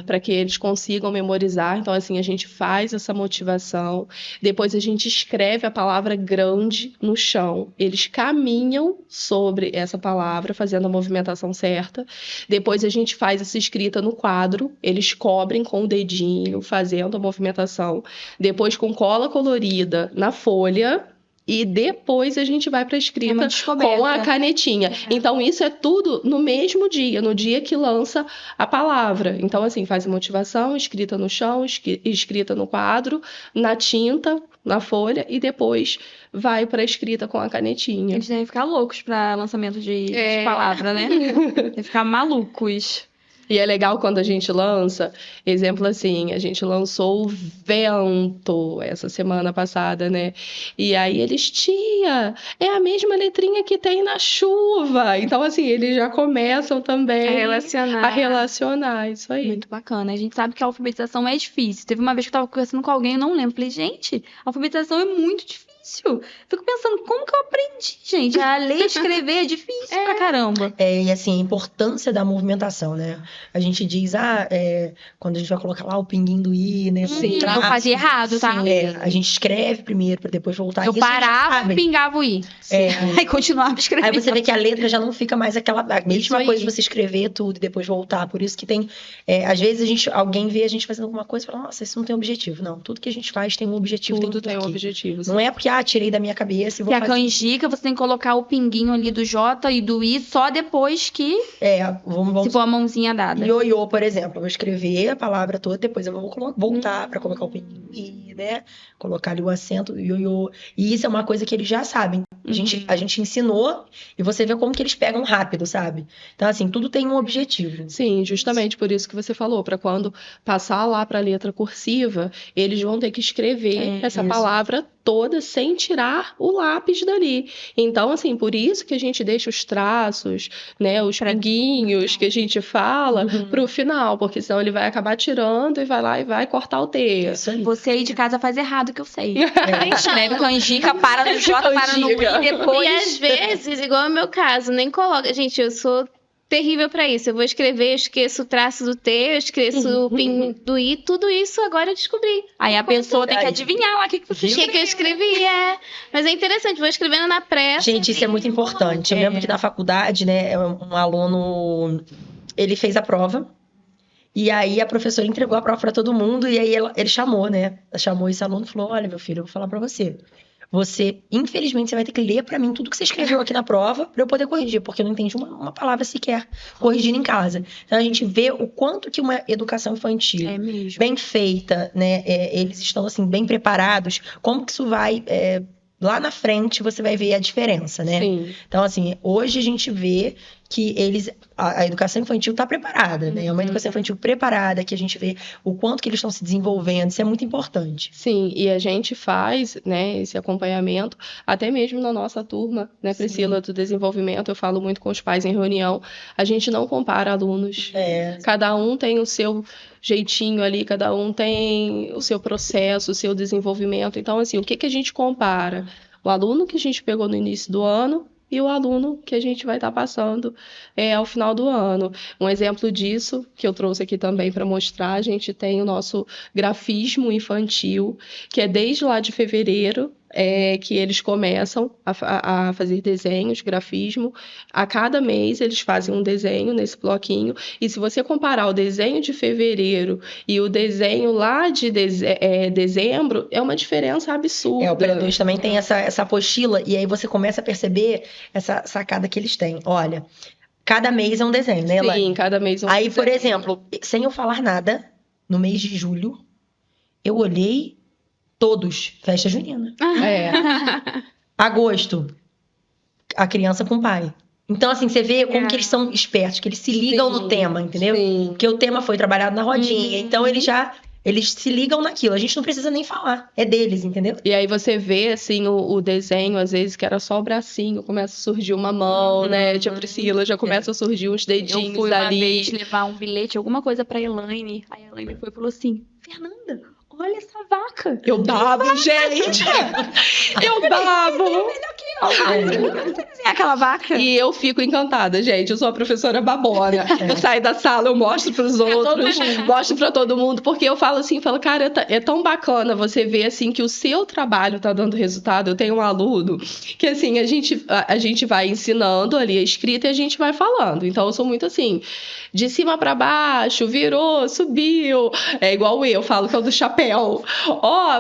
para que eles consigam memorizar. Então, assim, a gente faz essa motivação. Depois a gente escreve a palavra grande no chão. Eles caminham sobre essa palavra, fazendo a movimentação certa. Depois a gente faz essa escrita no quadro. Eles cobrem com o dedinho, fazendo a movimentação. Depois, com cola colorida na folha, e depois a gente vai para a escrita com a canetinha. Então, isso é tudo no mesmo dia, no dia que lança a palavra. Então, assim, faz a motivação, escrita no chão, escrita no quadro, na tinta, na folha, e depois vai para a escrita com a canetinha. Eles devem ficar loucos para lançamento de palavra, né? Devem ficar malucos. E é legal quando a gente lança, exemplo assim, a gente lançou o vento essa semana passada, né? E aí eles, tia, é a mesma letrinha que tem na chuva. Então, assim, eles já começam também a relacionar isso aí. Muito bacana. A gente sabe que a alfabetização é difícil. Teve uma vez que eu estava conversando com alguém, eu não lembro. Falei, gente, a alfabetização é muito difícil. difícil. Fico pensando, como que eu aprendi, gente? A ler e escrever é difícil pra caramba. E assim, a importância da movimentação, né? A gente diz, quando a gente vai colocar lá o pinguim do i, né? Sim, eu fazia errado, tá? A gente escreve primeiro pra depois voltar. Eu Isso parava e pingava o i. Aí continuava escrevendo. Aí você vê que a letra já não fica mais a mesma coisa de você escrever tudo e depois voltar. Por isso que tem, às vezes alguém vê a gente fazendo alguma coisa e fala, nossa, isso não tem objetivo. Não, tudo que a gente faz tem um objetivo. Tudo tem um objetivo. Não é porque, tirei da minha cabeça e vou fazer. fazer. A canjica, você tem que colocar o pinguinho ali do J e do I só depois que se for a mãozinha dada. Ioiô, por exemplo, eu vou escrever a palavra toda, depois eu vou voltar pra colocar o pinguinho I, né? Colocar ali o acento, ioiô. E isso é uma coisa que eles já sabem. A gente ensinou e você vê como que eles pegam rápido, sabe? Então, assim, tudo tem um objetivo. Sim, justamente por isso que você falou, para quando passar lá para a letra cursiva, eles vão ter que escrever essa palavra toda sem tirar o lápis dali. Então, assim, por isso que a gente deixa os traços, né, os pinguinhos que a gente fala pro final, porque senão ele vai acabar tirando e vai lá e vai cortar o texto. Você aí de casa faz errado, que eu sei. Escreve canjica, para no J, para no I, depois... E às vezes, igual é o meu caso, nem coloca... Gente, eu sou terrível pra isso. Eu vou escrever, eu esqueço o traço do T, eu esqueço o pin do I, tudo isso agora eu descobri. Aí a pessoa tem que adivinhar lá o que você escreveu. O que eu escrevi, Mas é interessante, vou escrevendo na pressa. Gente, isso é muito importante. Eu lembro que na faculdade, né, um aluno, ele fez a prova, e aí a professora entregou a prova pra todo mundo, e aí ele chamou, né? Chamou esse aluno e falou, olha, meu filho, eu vou falar pra você. Você, infelizmente, você vai ter que ler pra mim tudo que você escreveu aqui na prova pra eu poder corrigir, porque eu não entendi uma palavra sequer corrigindo em casa. Então, a gente vê o quanto que uma educação infantil bem feita, né, eles estão, assim, bem preparados, como que isso vai... lá na frente você vai ver a diferença, né? Sim. Então, assim, hoje a gente vê que a educação infantil está preparada, né? É uma educação infantil preparada, que a gente vê o quanto que eles estão se desenvolvendo, isso é muito importante. Sim, e a gente faz, né, esse acompanhamento, até mesmo na nossa turma, né, Priscila, do desenvolvimento, eu falo muito com os pais em reunião, a gente não compara alunos. Cada um tem o seu jeitinho ali, cada um tem o seu processo, o seu desenvolvimento. Então, assim, o que a gente compara? O aluno que a gente pegou no início do ano e o aluno que a gente vai estar passando ao final do ano. Um exemplo disso, que eu trouxe aqui também para mostrar, a gente tem o nosso grafismo infantil, que é desde lá de fevereiro, que eles começam a fazer desenhos, grafismo. A cada mês eles fazem um desenho nesse bloquinho, e se você comparar o desenho de fevereiro e o desenho lá de dezembro, é uma diferença absurda. O Pré2 também tem essa apostila, e aí você começa a perceber essa sacada que eles têm. Olha, cada mês é um desenho, né, Elaine? Sim, cada mês é um desenho. Aí, por exemplo, sem eu falar nada, no mês de julho, eu olhei todos, festa junina. Agosto, a criança com o pai. Então, assim, você vê como que eles são espertos, que eles se ligam no tema, entendeu? Sim. Porque o tema foi trabalhado na rodinha, então eles se ligam naquilo. A gente não precisa nem falar, é deles, entendeu? E aí você vê, assim, o desenho, às vezes, que era só o bracinho, começa a surgir uma mão, né? Tia Priscila, já começa a surgir uns dedinhos ali. Eu fui uma vez levar um bilhete, alguma coisa pra Elaine, aí a Elaine foi e falou assim, Fernanda, olha essa vaca. Eu babo, gente! Eu babo! Aquela vaca. E eu fico encantada, gente. Eu sou a professora babona. Eu saio da sala, eu mostro pros outros, mostro pra todo mundo, porque eu falo assim, cara, é tão bacana você ver, assim, que o seu trabalho tá dando resultado. Eu tenho um aluno que, assim, a gente vai ensinando ali a escrita e a gente vai falando. Então, eu sou muito assim, de cima pra baixo, virou, subiu. É igual eu falo que é o do chapéu.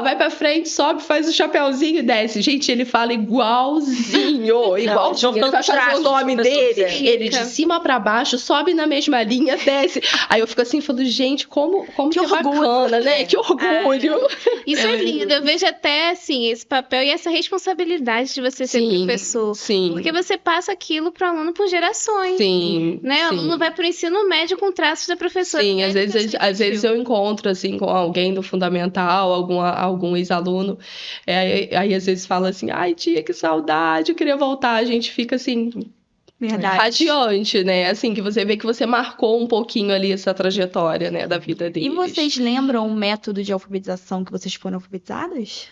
Vai pra frente, sobe, faz o chapéuzinho e desce. Gente, ele fala igualzinho. Igualzinho. Ele vai fazer o nome dele. Ele de cima pra baixo, sobe na mesma linha, desce. Aí eu fico assim, falando, gente, como que é bacana, né? Que orgulho. Isso é lindo. Eu vejo até, assim, esse papel e essa responsabilidade de você ser professor. Sim. Porque você passa aquilo pro aluno por gerações. Sim. Né? O aluno vai pro ensino médio com traços da professora. Sim, às vezes eu encontro, assim, com alguém do fundamental, algum ex-aluno, aí às vezes fala assim, ai tia, que saudade, eu queria voltar, a gente fica assim, radiante, né, assim, que você vê que você marcou um pouquinho ali essa trajetória, né, da vida deles. E vocês lembram o método de alfabetização que vocês foram alfabetizadas?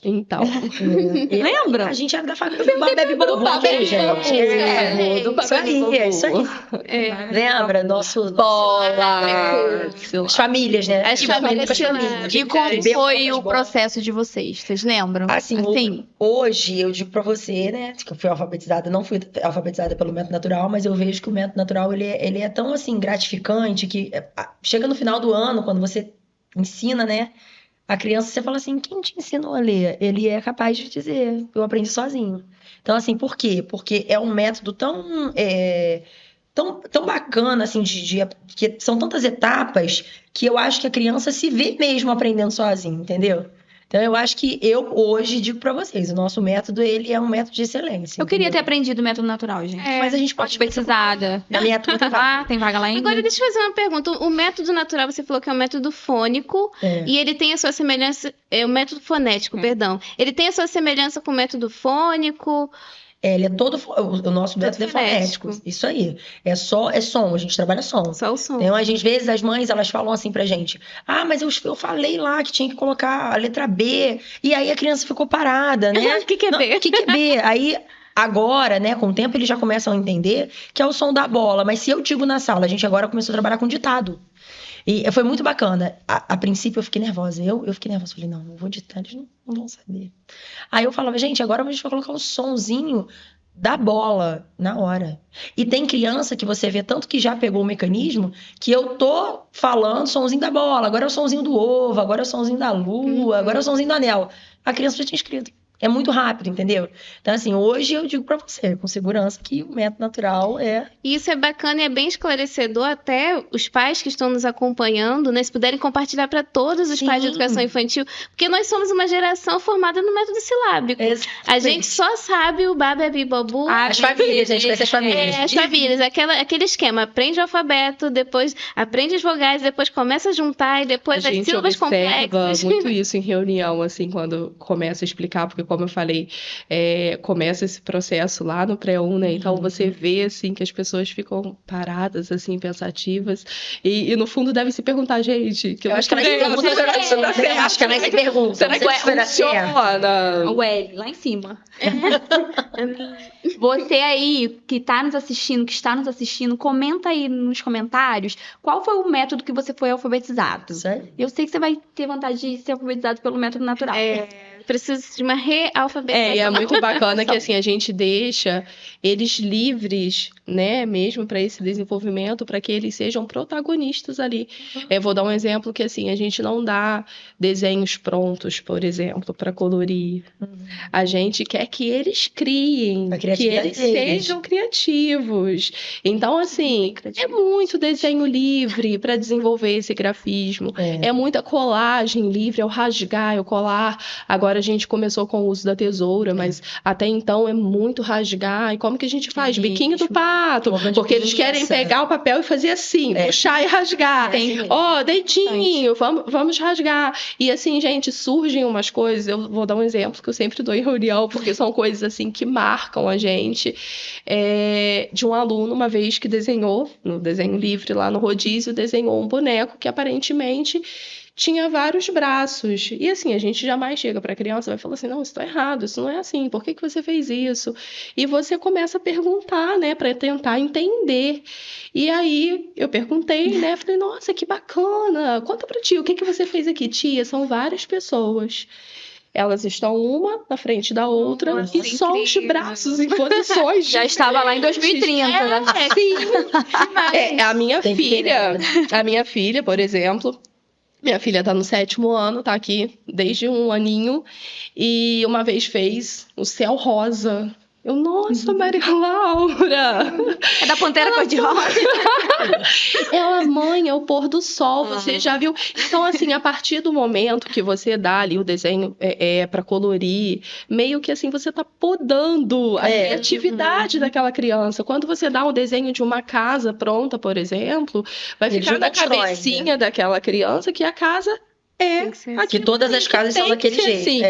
Então. Lembra? A gente era da família do Baby Bobo, gente. Isso aí. Lembra? Nosso... Bola. As famílias, né? As famílias. E como foi o processo de vocês? Vocês lembram? Assim, hoje eu digo pra você, né, que eu fui alfabetizada, não fui alfabetizada pelo método natural, mas eu vejo que o método natural, ele é tão, assim, gratificante que chega no final do ano, quando você ensina, né, a criança, você fala assim, quem te ensinou a ler? Ele é capaz de dizer, eu aprendi sozinho. Então, assim, por quê? Porque é um método tão bacana, assim, que são tantas etapas que eu acho que a criança se vê mesmo aprendendo sozinho, entendeu? Então, eu acho que eu hoje digo pra vocês, o nosso método, ele é um método de excelência. Eu queria ter entendeu? aprendido o método natural, gente. Mas a gente pode Alfabetizada. Na minha turma, Tem vaga lá ainda? Agora, deixa eu fazer uma pergunta. O método natural, você falou que é um método fônico e ele tem a sua semelhança... É o método fonético, perdão. Ele tem a sua semelhança com o método fônico... ele é todo... O nosso método é fonético. Isso aí. É som, a gente trabalha som. Só o som. Então, às vezes, as mães, elas falam assim pra gente, mas eu falei lá que tinha que colocar a letra B, e aí a criança ficou parada, né? O que é B? O que é B? Aí... Agora, né, com o tempo, eles já começam a entender que é o som da bola. Mas se eu digo na sala, a gente agora começou a trabalhar com ditado. E foi muito bacana. A princípio, eu fiquei nervosa. Eu fiquei nervosa. Falei, não vou ditar, eles não vão saber. Aí eu falava, gente, agora a gente vai colocar um sonzinho da bola na hora. E tem criança que você vê tanto que já pegou o mecanismo que eu tô falando sonzinho da bola, agora é o sonzinho do ovo, agora é o sonzinho da lua, agora é o sonzinho do anel. A criança já tinha escrito. É muito rápido, entendeu? Então, assim, hoje eu digo pra você, com segurança, que o método natural é... E isso é bacana e é bem esclarecedor, até os pais que estão nos acompanhando, né? Se puderem compartilhar para todos os pais de educação infantil, porque nós somos uma geração formada no método silábico. A gente só sabe o Bababi Babu. As famílias, gente, essas famílias. As famílias, aquele esquema, aprende o alfabeto, depois aprende as vogais, depois começa a juntar e depois as sílabas complexas. Muito isso em reunião, assim, quando começa a explicar, porque como eu falei, começa esse processo lá no pré-1, né? Então você vê, assim, que as pessoas ficam paradas, assim, pensativas. E no fundo devem se perguntar, gente... Que eu acho que elas se perguntam. Acho que elas se perguntam. Será que funciona? O L, lá em cima. Você aí, que está nos assistindo, comenta aí nos comentários qual foi o método que você foi alfabetizado. Sério? Eu sei que você vai ter vontade de ser alfabetizado pelo método natural. Precisa de uma realfabetização. E é muito bacana que assim a gente deixa eles livres, né, mesmo para esse desenvolvimento, para que eles sejam protagonistas ali. Vou dar um exemplo que assim a gente não dá desenhos prontos, por exemplo, para colorir. A gente quer que eles criem, que eles sejam criativos. Então assim é muito desenho livre para desenvolver esse grafismo. É muita colagem livre, é o rasgar, é o colar. Agora a gente começou com o uso da tesoura, mas até então é muito rasgar. E como que a gente faz? Biquinho do pato. Porque eles querem pegar o papel e fazer assim, puxar e rasgar. Dedinho, vamos rasgar. E assim, gente, surgem umas coisas. Eu vou dar um exemplo que eu sempre dou em reunião, porque são coisas assim que marcam a gente. De um aluno, uma vez que desenhou, no desenho livre lá no rodízio, desenhou um boneco que aparentemente tinha vários braços. E assim, a gente jamais chega para a criança e vai falar assim, não, isso está errado, isso não é assim, por que você fez isso? E você começa a perguntar, né, para tentar entender. E aí, eu perguntei, né, falei, nossa, que bacana, conta para ti, o que você fez aqui? Tia, são várias pessoas. Elas estão uma na frente da outra e só incrível. Os braços em posições já estava lá em 2030, né? Sim. A minha filha, por exemplo, minha filha tá no 7º ano, tá aqui desde um aninho, e uma vez fez o céu rosa. Eu, nossa, Maria Laura! É da Pantera Cor-de-Rosa. Ela, mãe, é o pôr do sol, você já viu? Então, assim, a partir do momento que você dá ali o desenho para colorir, meio que assim, você tá podando a criatividade daquela criança. Quando você dá um desenho de uma casa pronta, por exemplo, vai ficar na cabecinha daquela criança que a casa que todas as casas são daquele jeito. Assim.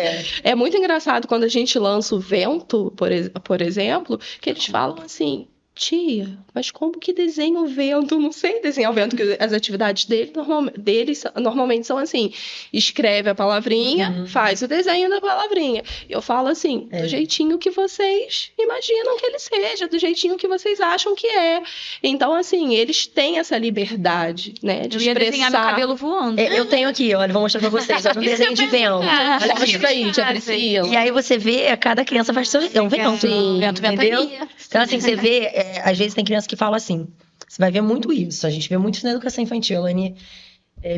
É muito engraçado quando a gente lança o vento, por exemplo, que eles falam assim, tia, mas como que desenha o vento? Não sei desenhar o vento, porque as atividades deles normalmente são assim: escreve a palavrinha, faz o desenho da palavrinha. Eu falo assim, do jeitinho que vocês imaginam que ele seja, do jeitinho que vocês acham que é. Então, assim, eles têm essa liberdade, né, de Eu ia desenhar meu expressar. cabelo voando. Eu tenho aqui, olha, vou mostrar pra vocês. Olha um desenho de vento. Olha Mostra aqui. aí, tia Priscila. E aí você vê, cada criança faz seu... É um vento. Sim, vento, Entendeu? ventania. Então, assim, você vê, às vezes tem criança que fala assim, você vai ver muito isso, a gente vê muito isso na educação infantil, Elane,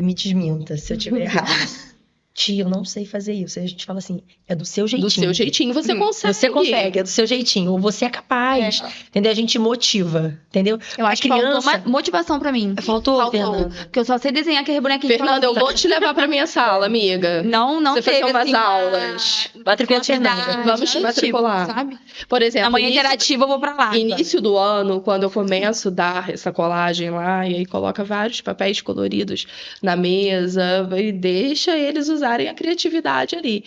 me desminta se eu estiver errado. Tia, eu não sei fazer isso. Aí a gente fala assim, é do seu jeitinho. Do seu jeitinho, você consegue. Você consegue, é do seu jeitinho. Ou você é capaz, entendeu? A gente motiva, entendeu? Eu acho que faltou motivação pra mim. Faltou, Fernanda? Porque eu só sei desenhar aquele bonequinho. Fernanda, eu vou te levar pra minha sala, amiga. Não Você teve, fazer umas assim, aulas. Matricula Fernanda. Vamos te matricular. Sabe? Por exemplo, Amanhã interativa eu vou pra lá. início do ano, quando eu começo a dar essa colagem lá, e aí coloca vários papéis coloridos na mesa, e deixa eles usarem a criatividade ali.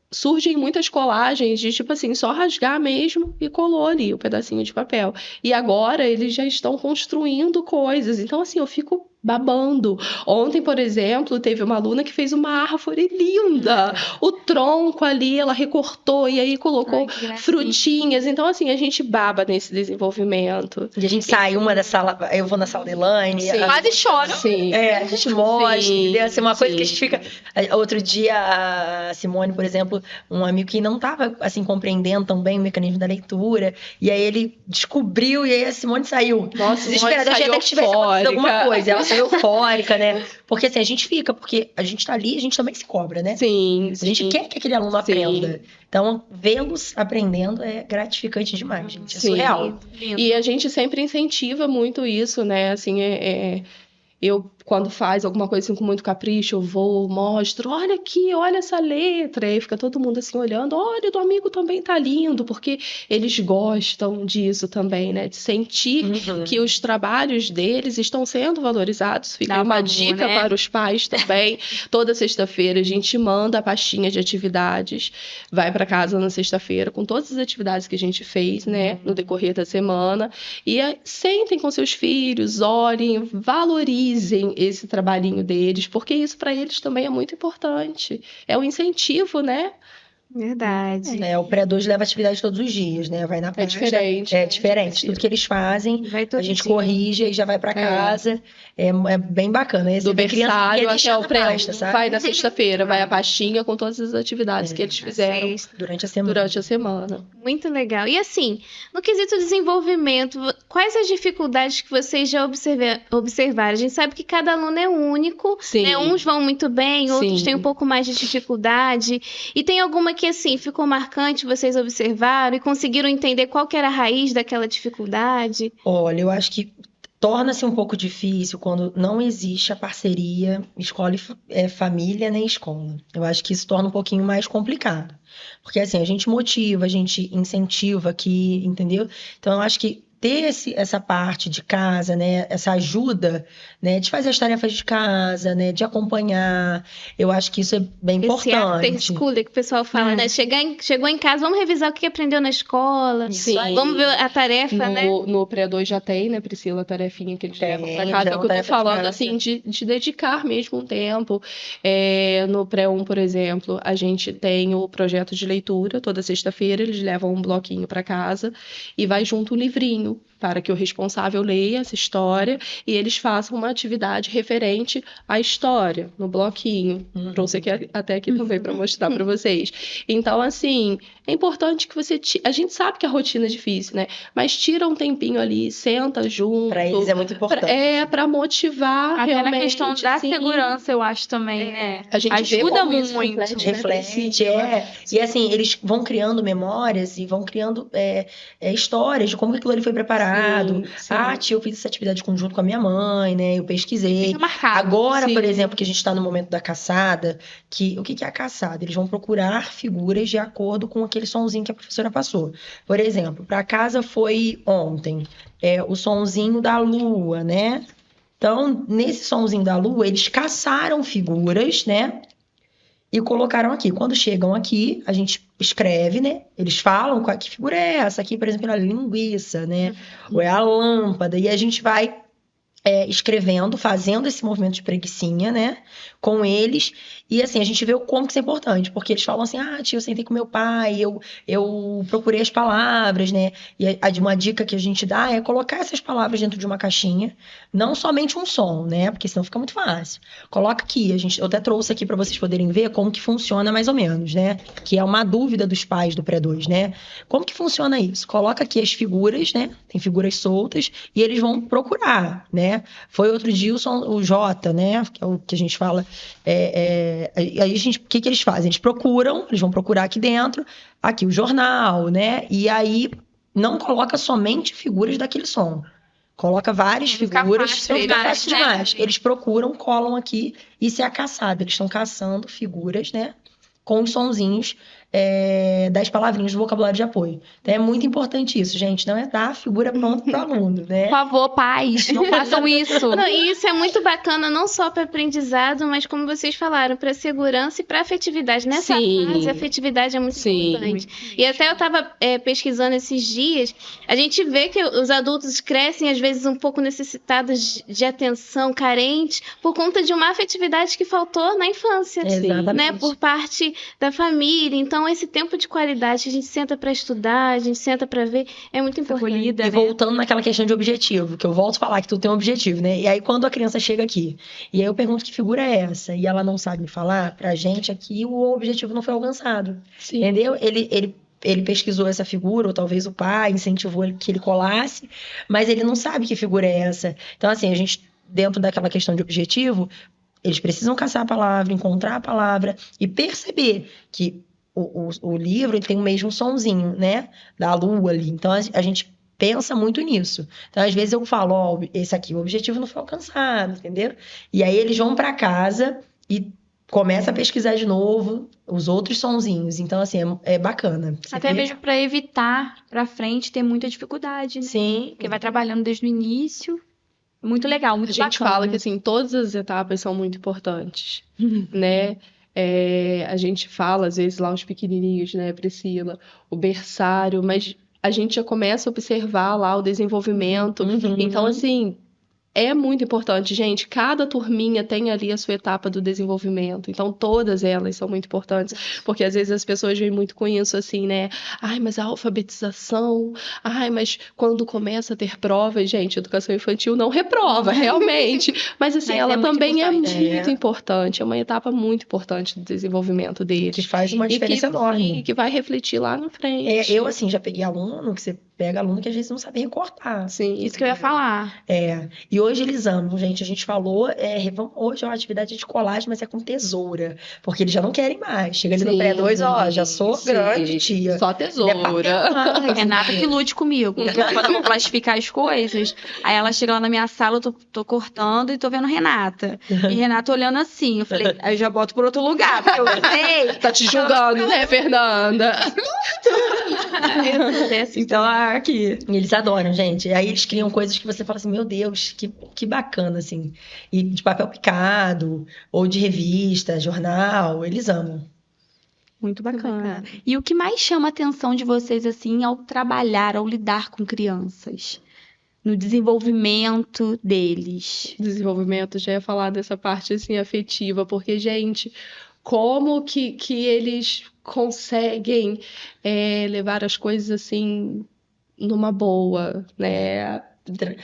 Surgem muitas colagens de, tipo assim, só rasgar mesmo e colou ali o pedacinho de papel. E agora eles já estão construindo coisas. Então, assim, eu fico babando. Ontem, por exemplo, teve uma aluna que fez uma árvore linda. O tronco ali, ela recortou e aí colocou frutinhas. Então, assim, a gente baba nesse desenvolvimento. E a gente sai uma da sala, eu vou na sala da Elaine. Quase chora. Sim. A gente mostra, entendeu? Assim, uma coisa sim. que a gente fica... Outro dia, a Simone, por exemplo, um amigo que não estava, assim, compreendendo tão bem o mecanismo da leitura, e aí ele descobriu, e aí a Simone saiu. Nossa, desesperada, eu achei até que tivesse acontecido alguma coisa. Ela saiu eufórica, né? Porque assim, a gente fica, porque a gente tá ali, a gente também se cobra, né? Sim. A gente quer que aquele aluno aprenda. Então, vê-los aprendendo é gratificante demais, gente. É surreal. E a gente sempre incentiva muito isso, né? Assim, eu, quando faz alguma coisa assim com muito capricho, eu vou, mostro, olha aqui, olha essa letra. E aí fica todo mundo assim olhando, olha, do amigo também tá lindo, porque eles gostam disso também, né? De sentir que os trabalhos deles estão sendo valorizados. Fica uma dica para os pais também. Toda sexta-feira a gente manda a pastinha de atividades, vai para casa na sexta-feira com todas as atividades que a gente fez, né? No decorrer da semana. E sentem com seus filhos, olhem, valorizem esse trabalhinho deles, porque isso para eles também é muito importante. É um incentivo, né? Verdade. O pré-2 leva atividade todos os dias, né? Vai na prática. Diferente. É diferente. Tudo que eles fazem, a gente corrige e já vai pra casa. É bem bacana. Do berçário até o pré, sabe? vai na sexta-feira, vai a pastinha com todas as atividades que eles fizeram durante a semana. Muito legal. E assim, no quesito desenvolvimento, quais as dificuldades que vocês já observaram? A gente sabe que cada aluno é único, né? Uns vão muito bem, outros têm um pouco mais de dificuldade. E tem alguma que, assim, ficou marcante, vocês observaram e conseguiram entender qual que era a raiz daquela dificuldade? Olha, eu acho que torna-se um pouco difícil quando não existe a parceria escola e família nem escola. Eu acho que isso torna um pouquinho mais complicado. Porque, assim, a gente motiva, a gente incentiva aqui, entendeu? Então, eu acho que ter essa parte de casa, né, essa ajuda, né, de fazer as tarefas de casa, né, de acompanhar, eu acho que isso é bem importante. Esse after school que o pessoal fala, né, chegou em casa, vamos revisar o que aprendeu na escola, vamos ver a tarefa, né? No pré-2 já tem, né, Priscila, a tarefinha que eles levam pra casa, é o que eu tô falando, assim, de dedicar mesmo um tempo. No pré-1, por exemplo, a gente tem o projeto de leitura, toda sexta-feira eles levam um bloquinho pra casa e vai junto o livrinho, para que o responsável leia essa história e eles façam uma atividade referente à história, no bloquinho. Trouxe aqui, até aqui também para mostrar para vocês. Então, assim, é importante que você... A gente sabe que a rotina é difícil, né? Mas tira um tempinho ali, senta junto. Para eles é muito importante. Para motivar até realmente. Na questão da segurança, eu acho também, né? A gente ajuda muito. Reflete, E assim, eles vão criando memórias e vão criando histórias de como aquilo ali foi preparado. Sim. Tia, eu fiz essa atividade conjunto com a minha mãe, né? Eu pesquisei. Fica marcado. Agora, por exemplo, que a gente está no momento da caçada, o que é a caçada? Eles vão procurar figuras de acordo com aquele sonzinho que a professora passou. Por exemplo, para casa foi ontem, o sonzinho da lua, né? Então, nesse sonzinho da lua, eles caçaram figuras, né? E colocaram aqui. Quando chegam aqui, a gente escreve, né? Eles falam que figura é essa aqui, por exemplo, é a linguiça, né? Ou é a lâmpada. E a gente vai escrevendo, fazendo esse movimento de preguicinha, né? Com eles. E assim, a gente vê o como que isso é importante. Porque eles falam assim, tia, eu sentei com meu pai, eu procurei as palavras, né? E uma dica que a gente dá é colocar essas palavras dentro de uma caixinha. Não somente um som, né? Porque senão fica muito fácil. Coloca aqui, eu até trouxe aqui para vocês poderem ver como que funciona mais ou menos, né? Que é uma dúvida dos pais do pré-2, né? Como que funciona isso? Coloca aqui as figuras, né? Tem figuras soltas e eles vão procurar, né? Foi outro dia o Jota, né? Que é o que a gente fala. Aí o que eles fazem? Eles vão procurar aqui dentro, aqui o jornal, né? E aí não coloca somente figuras daquele som. Coloca várias figuras, fica fácil demais. Eles procuram, colam aqui, isso é a caçada. Eles estão caçando figuras, né? Com os sonzinhos das palavrinhas do vocabulário de apoio. Então é muito importante isso, gente. Não é dar a figura pronta para o aluno, né? Por favor, pais, não façam isso. Não, e isso é muito bacana, não só para aprendizado, mas como vocês falaram, para segurança e para afetividade. Nessa fase, a afetividade é muito importante. E até eu estava pesquisando esses dias, a gente vê que os adultos crescem, às vezes, um pouco necessitados de atenção, carentes, por conta de uma afetividade que faltou na infância. Exatamente. Né? Por parte da família. Então, esse tempo de qualidade, a gente senta para estudar, a gente senta para ver, é muito importante. Acolhida, e voltando naquela questão de objetivo, que eu volto a falar que tu tem um objetivo, né? E aí, quando a criança chega aqui, e aí eu pergunto que figura é essa, e ela não sabe me falar, pra gente aqui o objetivo não foi alcançado. Sim. Entendeu? Ele pesquisou essa figura, ou talvez o pai incentivou que ele colasse, mas ele não sabe que figura é essa. Então, assim, a gente, dentro daquela questão de objetivo, eles precisam caçar a palavra, encontrar a palavra e perceber que o livro ele tem o mesmo sonzinho, né? Da lua ali. Então, a gente pensa muito nisso. Então, às vezes eu falo, esse aqui, o objetivo não foi alcançado, entendeu? E aí eles vão para casa e começa a pesquisar de novo os outros sonzinhos. Então, assim, é bacana. Até mesmo para evitar, para frente, ter muita dificuldade, né? Sim. Porque vai trabalhando desde o início. Muito legal, muito bacana. A gente fala que, assim, todas as etapas são muito importantes, né? A gente fala, às vezes, lá os pequenininhos, né, Priscila, o berçário, mas a gente já começa a observar lá o desenvolvimento. Então, assim, é muito importante, gente. Cada turminha tem ali a sua etapa do desenvolvimento. Então, todas elas são muito importantes. Porque, às vezes, as pessoas vêm muito com isso, assim, né? Ai, mas a alfabetização... Ai, mas quando começa a ter provas... Gente, educação infantil não reprova, realmente. Mas, assim, ela também é muito importante. É uma etapa muito importante do desenvolvimento deles. Que faz uma diferença enorme. E que vai refletir lá na frente. Eu, assim, já peguei aluno que você... Pega aluno que às vezes não sabe recortar. Sim, isso que eu ia falar. E hoje eles amam, gente. A gente falou, hoje é uma atividade de colagem, mas é com tesoura. Porque eles já não querem mais. Chega ali no pré-2, já sou grande, tia. Só tesoura. Renata que lute comigo. Quando eu vou classificar as coisas, aí ela chega lá na minha sala, eu tô cortando e tô vendo Renata. E Renata olhando assim. Eu falei, aí eu já boto por outro lugar, porque eu sei. Tá te julgando, né, Fernanda? Então, aqui. E eles adoram, gente. E aí eles criam coisas que você fala assim, meu Deus, que bacana, assim. E de papel picado, ou de revista, jornal, eles amam. Muito bacana. E o que mais chama a atenção de vocês, assim, ao trabalhar, ao lidar com crianças? No desenvolvimento deles? Desenvolvimento, já ia falar dessa parte, assim, afetiva. Porque, gente, como que eles conseguem levar as coisas, assim... numa boa, né?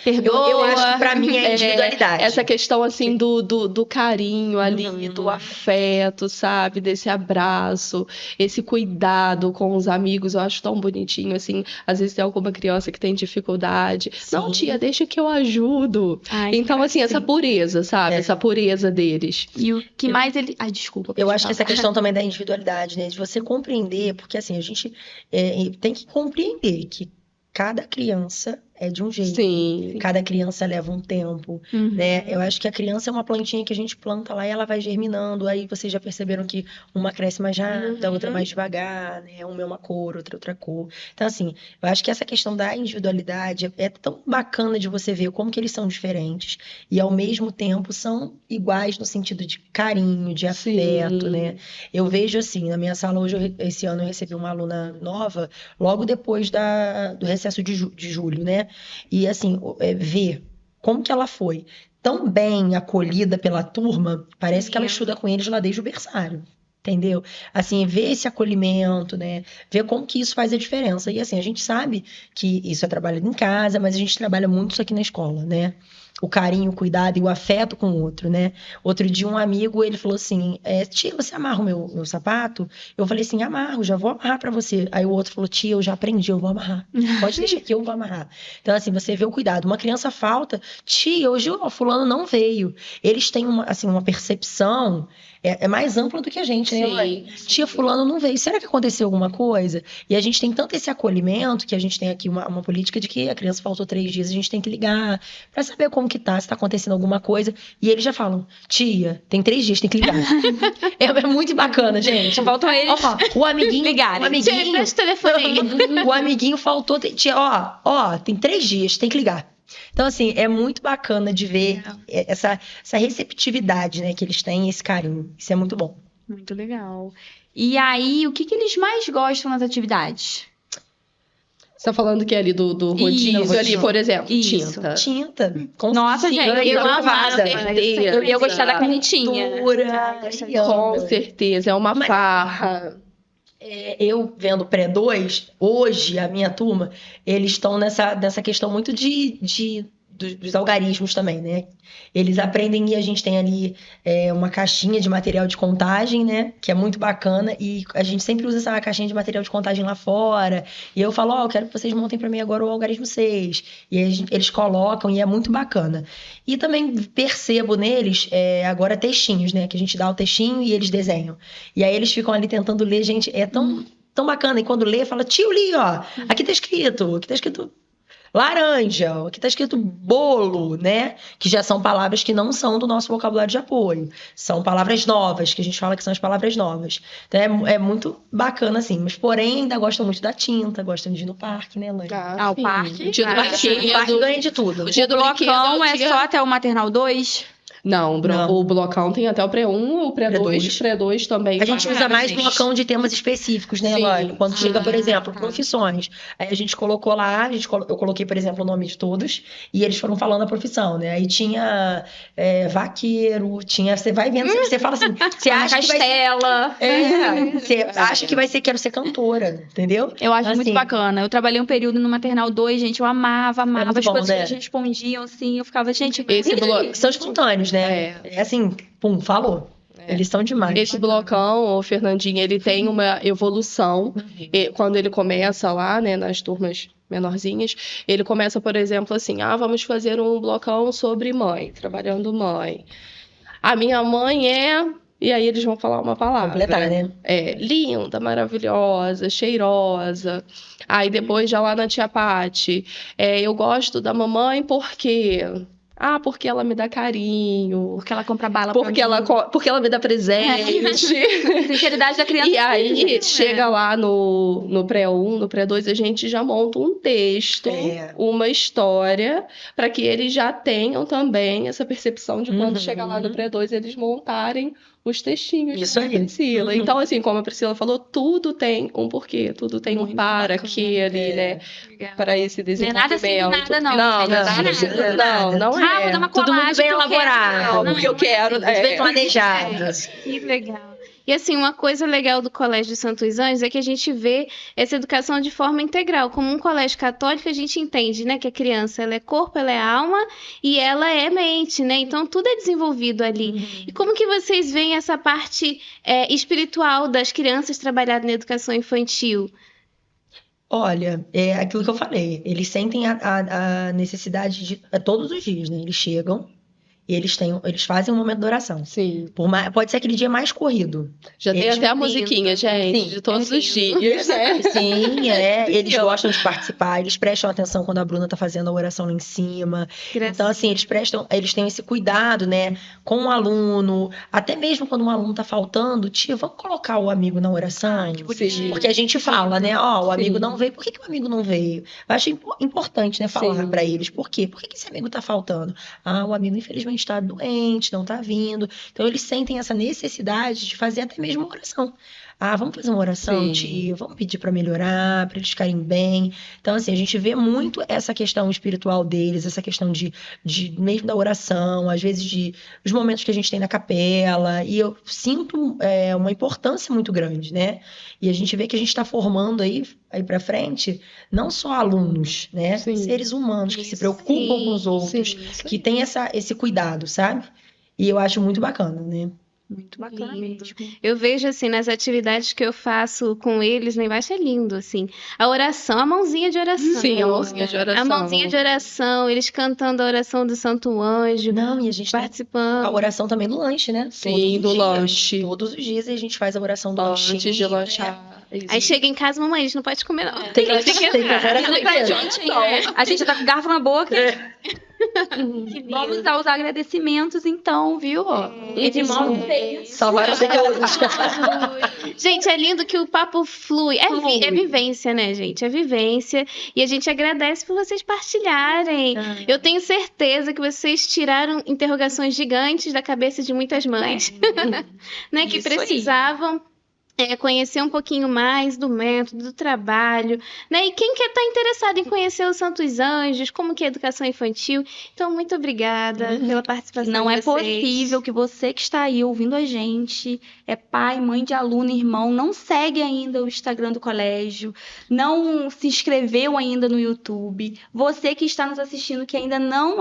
Perdoa. Eu acho que pra mim é individualidade. Essa questão, assim, do carinho ali, do afeto, sabe? Desse abraço, esse cuidado com os amigos, eu acho tão bonitinho, assim. Às vezes tem alguma criança que tem dificuldade. Sim. Não, tia, deixa que eu ajudo. Então, assim, essa pureza, sabe? Essa pureza deles. E o que mais ele... Ai, desculpa. Eu acho que essa questão também da individualidade, né? De você compreender, porque, assim, a gente tem que compreender que cada criança é de um jeito. Sim. Cada criança leva um tempo, né? Eu acho que a criança é uma plantinha que a gente planta lá e ela vai germinando. Aí vocês já perceberam que uma cresce mais rápido, a outra mais devagar, né? Uma é uma cor, outra cor. Então, assim, eu acho que essa questão da individualidade é tão bacana de você ver como que eles são diferentes e, ao mesmo tempo, são iguais no sentido de carinho, de afeto, né? Eu vejo, assim, na minha sala hoje, esse ano eu recebi uma aluna nova, logo depois do recesso de julho, né? E, assim, ver como que ela foi tão bem acolhida pela turma, parece que ela estuda com eles lá desde o berçário. Entendeu? Assim, ver esse acolhimento, né? Ver como que isso faz a diferença. E, assim, a gente sabe que isso é trabalhado em casa, mas a gente trabalha muito isso aqui na escola, né? O carinho, o cuidado e o afeto com o outro, né? Outro dia, um amigo, ele falou assim, tia, você amarra o meu sapato? Eu falei assim, amarro, já vou amarrar pra você. Aí o outro falou, tia, eu já aprendi, eu vou amarrar. Pode deixar que eu vou amarrar. Então, assim, você vê o cuidado. Uma criança falta, tia, hoje o fulano não veio. Eles têm uma percepção mais ampla do que a gente, né? Mãe? Tia, fulano não veio. Será que aconteceu alguma coisa? E a gente tem tanto esse acolhimento, que a gente tem aqui uma política de que a criança faltou 3 dias, a gente tem que ligar pra saber como que tá, se tá acontecendo alguma coisa. E eles já falam, tia, tem 3 dias, tem que ligar. É muito bacana, gente. Faltam eles o amiguinho ligarem. O amiguinho faltou, tia, tem 3 dias, tem que ligar. Então, assim, é muito bacana de ver essa receptividade, né, que eles têm, esse carinho. Isso é muito bom. Muito legal. E aí, o que eles mais gostam nas atividades? Você tá falando que é ali do rodízio ali, por exemplo, tinta. Tinta. Nossa, gente, eu amava. Eu ia gostar da canetinha. Com certeza, é uma farra. Eu vendo pré-2, hoje, a minha turma, eles estão nessa questão muito dos algarismos também, né? Eles aprendem e a gente tem ali uma caixinha de material de contagem, né? Que é muito bacana e a gente sempre usa essa caixinha de material de contagem lá fora. E eu falo, eu quero que vocês montem para mim agora o algarismo 6. E aí eles colocam e é muito bacana. E também percebo neles agora textinhos, né? Que a gente dá o textinho e eles desenham. E aí eles ficam ali tentando ler, gente, é tão bacana. E quando lê, fala, tio, li, ó, aqui tá escrito laranja, aqui tá escrito bolo, né? Que já são palavras que não são do nosso vocabulário de apoio. São palavras novas, que a gente fala que são as palavras novas. Então é muito bacana, assim. Mas, porém, ainda gostam muito da tinta, gostam de ir no parque, né, Laine? O parque. O dia do O parque ganha de tudo. O dia do blocão é só até o maternal 2? Não, o blocão tem até o pré-1, o pré-2, o pré-2 também. A gente usa mais blocão de temas específicos, né, Laine? Quando chega, por exemplo, profissões. Aí a gente colocou lá, eu coloquei, por exemplo, o nome de todos, e eles foram falando a profissão, né? Aí tinha vaqueiro, você vai vendo, você fala assim, você acha que vai ser... Você acha que vai ser, quero ser cantora, entendeu? Eu acho muito bacana. Eu trabalhei um período no maternal 2, gente, eu amava as coisas que eles respondiam, assim, eu ficava, gente... São espontâneos, né? É assim, pum, falou. Eles são demais. Esse blocão, o Fernandinho, ele tem uma evolução. Quando ele começa lá, né, nas turmas menorzinhas, ele começa, por exemplo, assim, vamos fazer um blocão sobre mãe, trabalhando mãe. A minha mãe e aí eles vão falar uma palavra. Completar, né? Linda, maravilhosa, cheirosa. Aí depois, já lá na tia Pati, eu gosto da mamãe porque porque ela me dá carinho. Porque ela compra bala porque ela me dá presente. Sinceridade da criança. E aí, chega lá no pré-1, no pré-2, a gente já monta um texto, uma história, para que eles já tenham também essa percepção de quando chegar lá no pré-2, eles montarem os textinhos. Isso aí. Priscila. Então, assim, como a Priscila falou, tudo tem um porquê, tudo tem um para aquele, né? Para esse desenvolvimento. Não é nada sem nada, não. Não é. Vou dar uma tudo muito bem elaborado. O que eu quero. Muito bem planejado. Que legal. E assim, uma coisa legal do Colégio de Santos Anjos é que a gente vê essa educação de forma integral. Como um colégio católico, a gente entende, né, que a criança ela é corpo, ela é alma e ela é mente, né? Então tudo é desenvolvido ali. E como que vocês veem essa parte espiritual das crianças trabalhadas na educação infantil? Olha, é aquilo que eu falei. Eles sentem a necessidade de todos os dias, né? Eles chegam e eles fazem um momento de oração. Sim. Pode ser aquele dia mais corrido. Já tem Eles- até a musiquinha, gente, Sim, de todos os lindo. dias, né? Sim, eles gostam de participar, eles prestam atenção quando a Bruna tá fazendo a oração lá em cima. Então, assim, eles têm esse cuidado, né, com o aluno, até mesmo quando um aluno tá faltando, tia, vamos colocar o amigo na oração? que bonitinho. Porque a gente fala, né, ó, o amigo Sim. não veio, por que o amigo não veio? Eu acho importante, né, falar Sim. pra eles, por quê? Por que esse amigo tá faltando? Ah, o amigo infelizmente tá doente, não tá vindo. Então, eles sentem essa necessidade de fazer até mesmo uma oração. Ah, vamos fazer uma oração, Sim. tia, vamos pedir pra melhorar, pra eles ficarem bem. Então, assim, a gente vê muito essa questão espiritual deles, essa questão de mesmo da oração, às vezes os momentos que a gente tem na capela, e eu sinto uma importância muito grande, né? E a gente vê que a gente está formando aí para frente, não só alunos, né? Sim. Seres humanos que se Isso, preocupam com os outros, Sim. que têm esse cuidado, sabe? E eu acho muito bacana, né? Muito bacana Lindo. mesmo. Eu vejo, assim, nas atividades que eu faço com eles lá embaixo, é lindo, assim. A oração, a mãozinha de oração. Sim, a mãozinha de oração. A mãozinha de oração, eles cantando a oração do Santo Anjo, Não, e a gente tem a participando. oração também do lanche, né? Sim, Todos os do dias. lanche. Todos os dias a gente faz a oração do Antes lanchinho, de né? lanchar. Aí chega em casa, mamãe, a gente não pode comer, não. Tem que agora Não pra gente, hein? A gente já tá com garfo na boca. Que Vamos lindo. aos agradecimentos, então, viu? E de modo salvar os Gente, é lindo que o papo flui. Flui. É vivência, né, gente? É vivência. E a gente agradece por vocês partilharem. Eu tenho certeza que vocês tiraram interrogações gigantes da cabeça de muitas mães, né? Que Isso aí. precisavam conhecer um pouquinho mais do método, do trabalho, né? E quem quer estar interessado em conhecer os Santos Anjos, como que é a educação infantil. Então, muito obrigada pela participação Não de é vocês. possível que você que está aí ouvindo a gente, é pai, mãe de aluno, irmão, não segue ainda o Instagram do colégio, não se inscreveu ainda no YouTube. Você que está nos assistindo que ainda não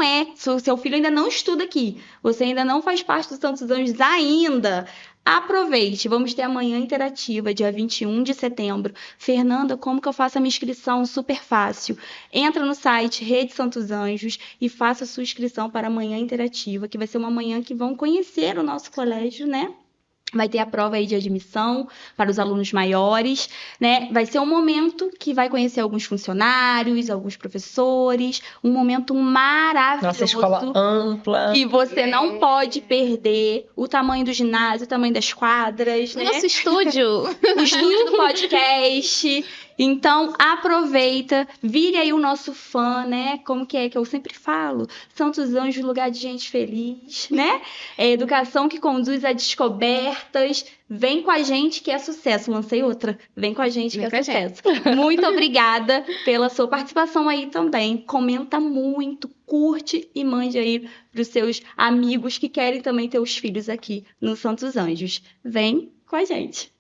seu filho ainda não estuda aqui, você ainda não faz parte dos Santos Anjos ainda. Aproveite, vamos ter a manhã interativa, dia 21 de setembro. Fernanda, como que eu faço a minha inscrição? Super fácil. Entra no site Rede Santos Anjos e faça a sua inscrição para a manhã interativa, que vai ser uma manhã que vão conhecer o nosso colégio, né? Vai ter a prova aí de admissão para os alunos maiores, né? Vai ser um momento que vai conhecer alguns funcionários, alguns professores, um momento maravilhoso. Nossa escola ampla. Que você não pode perder o tamanho do ginásio, o tamanho das quadras, né? Nosso estúdio. O estúdio do podcast. Então, aproveita, vire aí o nosso fã, né? Como que eu sempre falo? Santos Anjos, lugar de gente feliz, né? É educação que conduz a descobertas. Vem com a gente que é sucesso. Lancei outra. Vem com a gente que é sucesso. Muito obrigada pela sua participação aí também. Comenta muito, curte e mande aí para os seus amigos que querem também ter os filhos aqui no Santos Anjos. Vem com a gente.